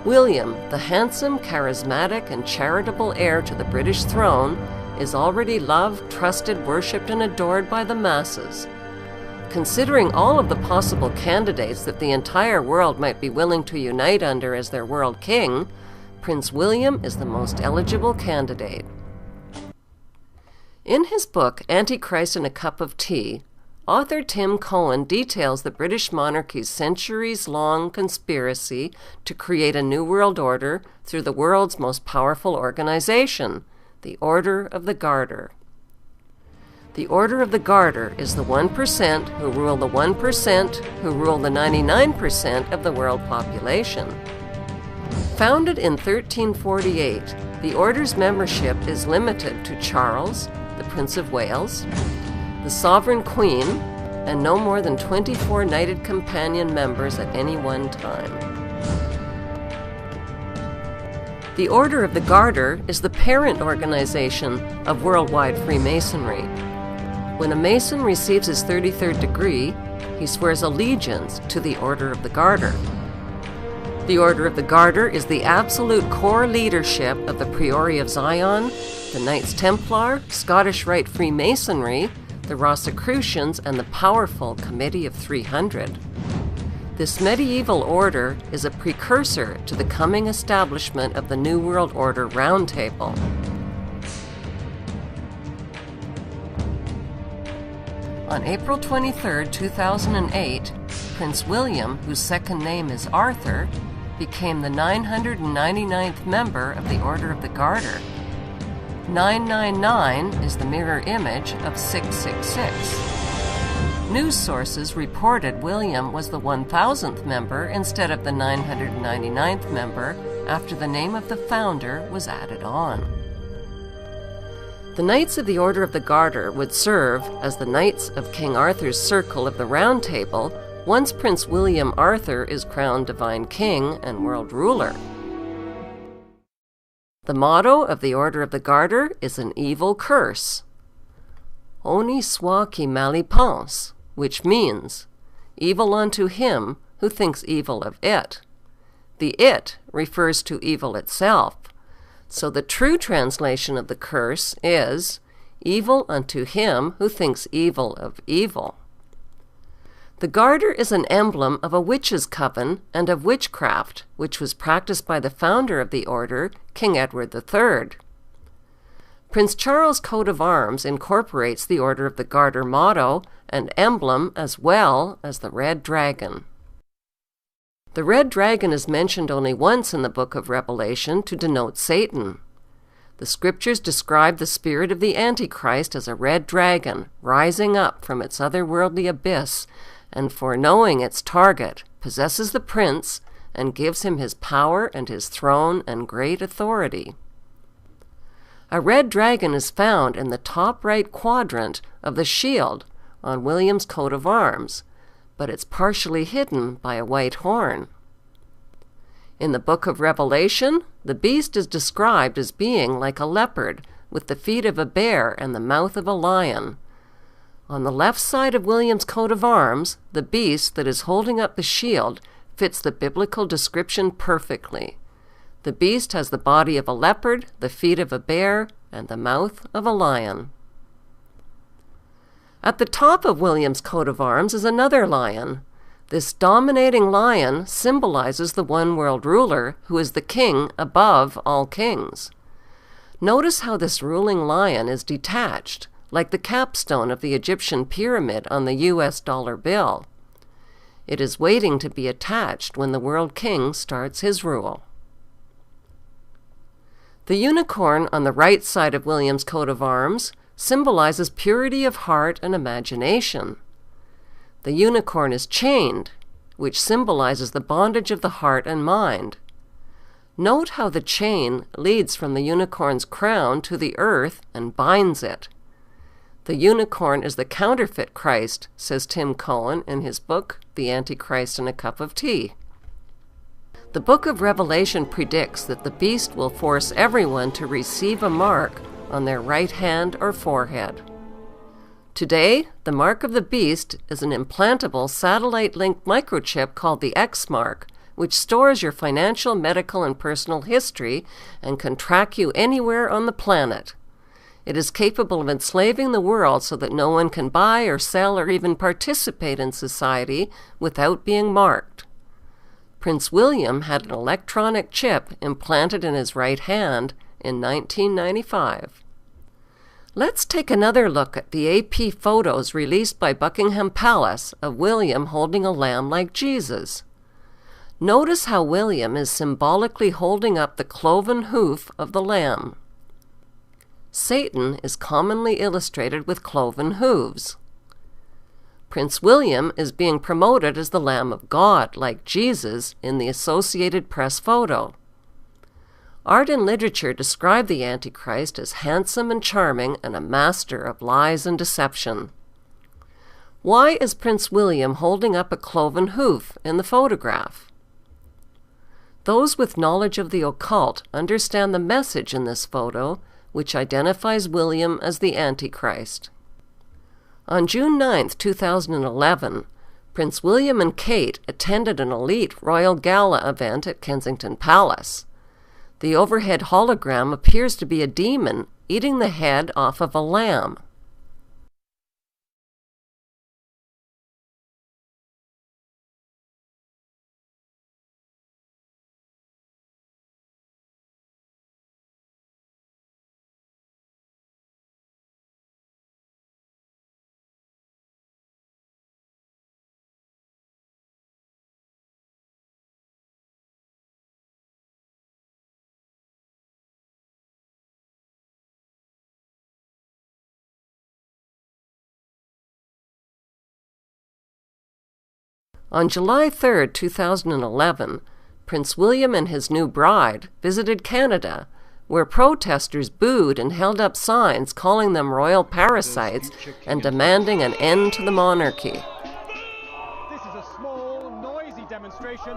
William, the handsome, charismatic, and charitable heir to the British throne, is already loved, trusted, worshipped, and adored by the masses. Considering all of the possible candidates that the entire world might be willing to unite under as their world king, Prince William is the most eligible candidate. In his book, Antichrist in a Cup of Tea, author Tim Cohen details the British monarchy's centuries-long conspiracy to create a new world order through the world's most powerful organization, the Order of the Garter. The Order of the Garter is the 1% who rule the 1% who rule the 99% of the world population. Founded in 1348, the Order's membership is limited to Charles, the Prince of Wales, the Sovereign Queen, and no more than 24 knighted companion members at any one time. The Order of the Garter is the parent organization of worldwide Freemasonry. When a Mason receives his 33rd degree, he swears allegiance to the Order of the Garter. The Order of the Garter is the absolute core leadership of the Priori of Zion, the Knights Templar, Scottish Rite Freemasonry, the Rosicrucians, and the powerful Committee of 300. This medieval order is a precursor to the coming establishment of the New World Order Round Table. On April 23, 2008, Prince William, whose second name is Arthur, became the 999th member of the Order of the Garter. 999 is the mirror image of 666. News sources reported William was the 1,000th member instead of the 999th member after the name of the founder was added on. The Knights of the Order of the Garter would serve as the Knights of King Arthur's Circle of the Round Table once Prince William Arthur is crowned Divine King and World Ruler. The motto of the Order of the Garter is an evil curse, Honi soit qui mal y pense, which means, evil unto him who thinks evil of it. The it refers to evil itself, so the true translation of the curse is, evil unto him who thinks evil of evil. The garter is an emblem of a witch's coven and of witchcraft, which was practiced by the founder of the order, King Edward III. Prince Charles' coat of arms incorporates the Order of the Garter motto and emblem as well as the red dragon. The red dragon is mentioned only once in the book of Revelation to denote Satan. The scriptures describe the spirit of the Antichrist as a red dragon rising up from its otherworldly abyss and, foreknowing its target, possesses the prince and gives him his power and his throne and great authority. A red dragon is found in the top right quadrant of the shield on William's coat of arms, but it's partially hidden by a white horn. In the book of Revelation, the beast is described as being like a leopard, with the feet of a bear and the mouth of a lion. On the left side of William's coat of arms, the beast that is holding up the shield fits the biblical description perfectly. The beast has the body of a leopard, the feet of a bear, and the mouth of a lion. At the top of William's coat of arms is another lion. This dominating lion symbolizes the one world ruler who is the king above all kings. Notice how this ruling lion is detached, like the capstone of the Egyptian pyramid on the US dollar bill. It is waiting to be attached when the world king starts his rule. The unicorn on the right side of William's coat of arms symbolizes purity of heart and imagination. The unicorn is chained, which symbolizes the bondage of the heart and mind. Note how the chain leads from the unicorn's crown to the earth and binds it. The unicorn is the counterfeit Christ, says Tim Cohen in his book, The Antichrist and a Cup of Tea. The book of Revelation predicts that the beast will force everyone to receive a mark on their right hand or forehead. Today, the mark of the beast is an implantable satellite-linked microchip called the X mark, which stores your financial, medical, and personal history and can track you anywhere on the planet. It is capable of enslaving the world so that no one can buy or sell or even participate in society without being marked. Prince William had an electronic chip implanted in his right hand in 1995. Let's take another look at the AP photos released by Buckingham Palace of William holding a lamb like Jesus. Notice how William is symbolically holding up the cloven hoof of the lamb. Satan is commonly illustrated with cloven hooves. Prince William is being promoted as the Lamb of God, like Jesus, in the Associated Press photo. Art and literature describe the Antichrist as handsome and charming and a master of lies and deception. Why is Prince William holding up a cloven hoof in the photograph? Those with knowledge of the occult understand the message in this photo, which identifies William as the Antichrist. On June 9, 2011, Prince William and Kate attended an elite royal gala event at Kensington Palace. The overhead hologram appears to be a demon eating the head off of a lamb. On July 3, 2011, Prince William and his new bride visited Canada, where protesters booed and held up signs calling them royal parasites and demanding an end to the monarchy. This is a small, noisy demonstration.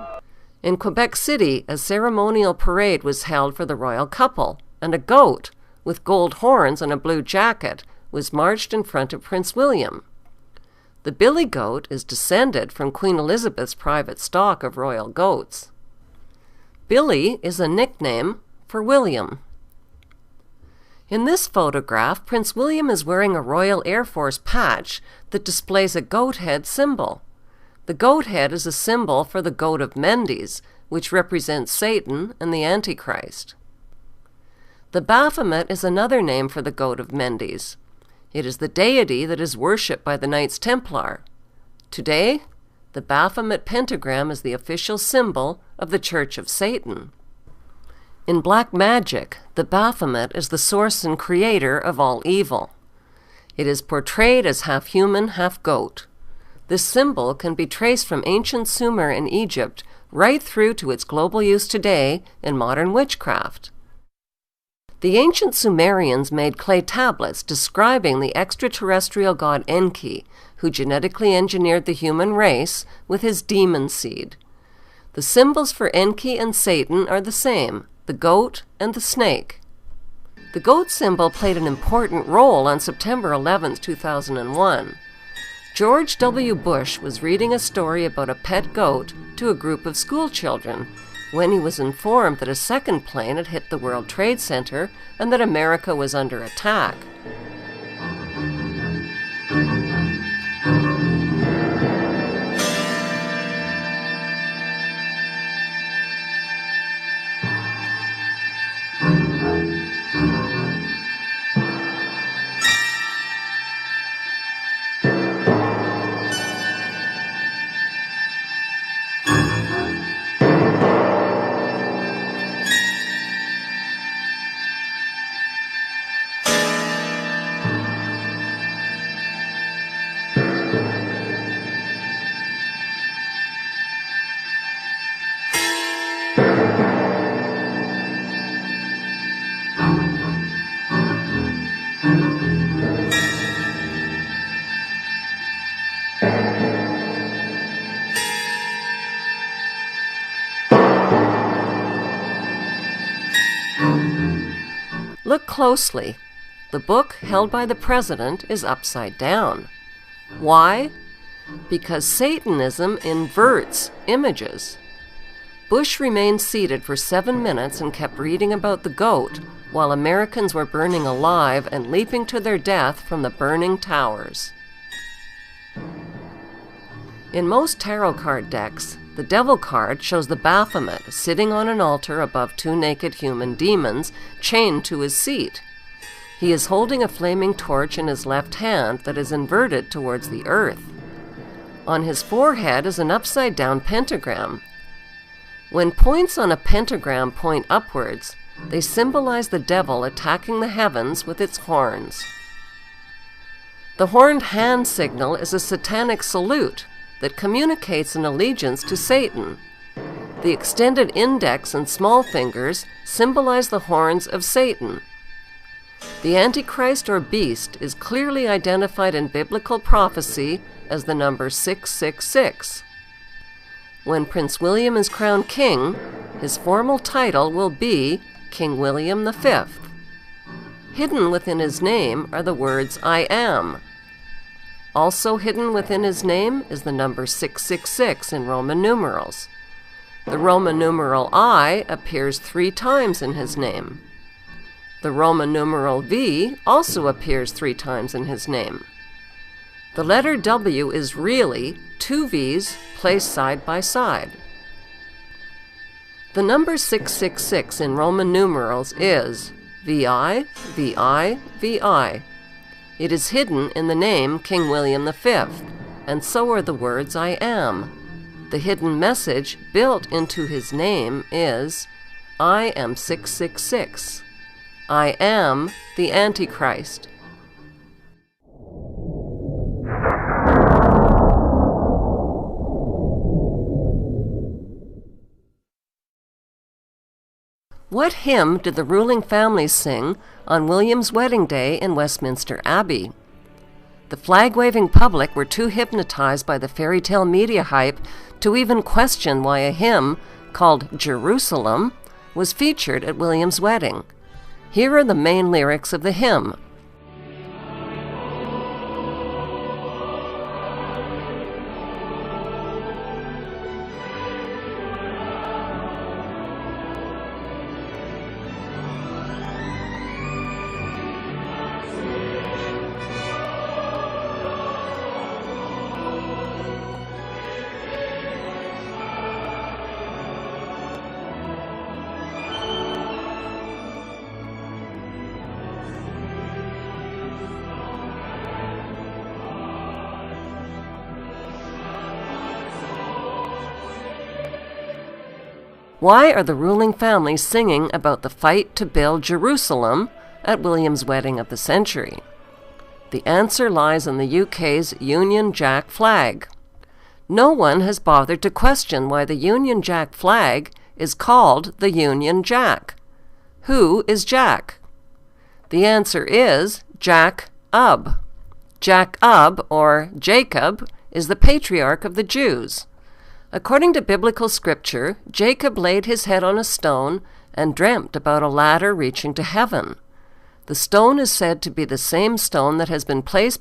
In Quebec City, a ceremonial parade was held for the royal couple, and a goat, with gold horns and a blue jacket, was marched in front of Prince William. The billy goat is descended from Queen Elizabeth's private stock of royal goats. Billy is a nickname for William. In this photograph, Prince William is wearing a Royal Air Force patch that displays a goat head symbol. The goat head is a symbol for the goat of Mendes, which represents Satan and the Antichrist. The Baphomet is another name for the goat of Mendes. It is the deity that is worshipped by the Knights Templar. Today, the Baphomet pentagram is the official symbol of the Church of Satan. In black magic, the Baphomet is the source and creator of all evil. It is portrayed as half human, half goat. This symbol can be traced from ancient Sumer in Egypt right through to its global use today in modern witchcraft. The ancient Sumerians made clay tablets describing the extraterrestrial god Enki, who genetically engineered the human race with his demon seed. The symbols for Enki and Satan are the same, the goat and the snake. The goat symbol played an important role on September 11, 2001. George W. Bush was reading a story about a pet goat to a group of school children when he was informed that a second plane had hit the World Trade Center and that America was under attack. Look closely. The book held by the president is upside down. Why? Because Satanism inverts images. Bush remained seated for 7 minutes and kept reading about the goat, while Americans were burning alive and leaping to their death from the burning towers. In most tarot card decks, the Devil card shows the Baphomet sitting on an altar above 2 naked human demons chained to his seat. He is holding a flaming torch in his left hand that is inverted towards the earth. On his forehead is an upside-down pentagram. When points on a pentagram point upwards, they symbolize the devil attacking the heavens with its horns. The horned hand signal is a satanic salute that communicates an allegiance to Satan. The extended index and small fingers symbolize the horns of Satan. The Antichrist or beast is clearly identified in biblical prophecy as the number 666. When Prince William is crowned king, his formal title will be King William V. Hidden within his name are the words I am. Also hidden within his name is the number 666 in Roman numerals. The Roman numeral I appears 3 times in his name. The Roman numeral V also appears 3 times in his name. The letter W is really 2 V's placed side by side. The number 666 in Roman numerals is VI, VI, VI. It is hidden in the name King William V, and so are the words I am. The hidden message built into his name is, I am 666. I am the Antichrist. What hymn did the ruling family sing on William's wedding day in Westminster Abbey? The flag-waving public were too hypnotized by the fairy tale media hype to even question why a hymn called Jerusalem was featured at William's wedding. Here are the main lyrics of the hymn. Why are the ruling family singing about the fight to build Jerusalem at William's wedding of the century? The answer lies in the UK's Union Jack flag. No one has bothered to question why the Union Jack flag is called the Union Jack. Who is Jack? The answer is Jack-Ub. Jack-Ub, or Jacob, is the patriarch of the Jews. According to biblical scripture, Jacob laid his head on a stone and dreamt about a ladder reaching to heaven. The stone is said to be the same stone that has been placed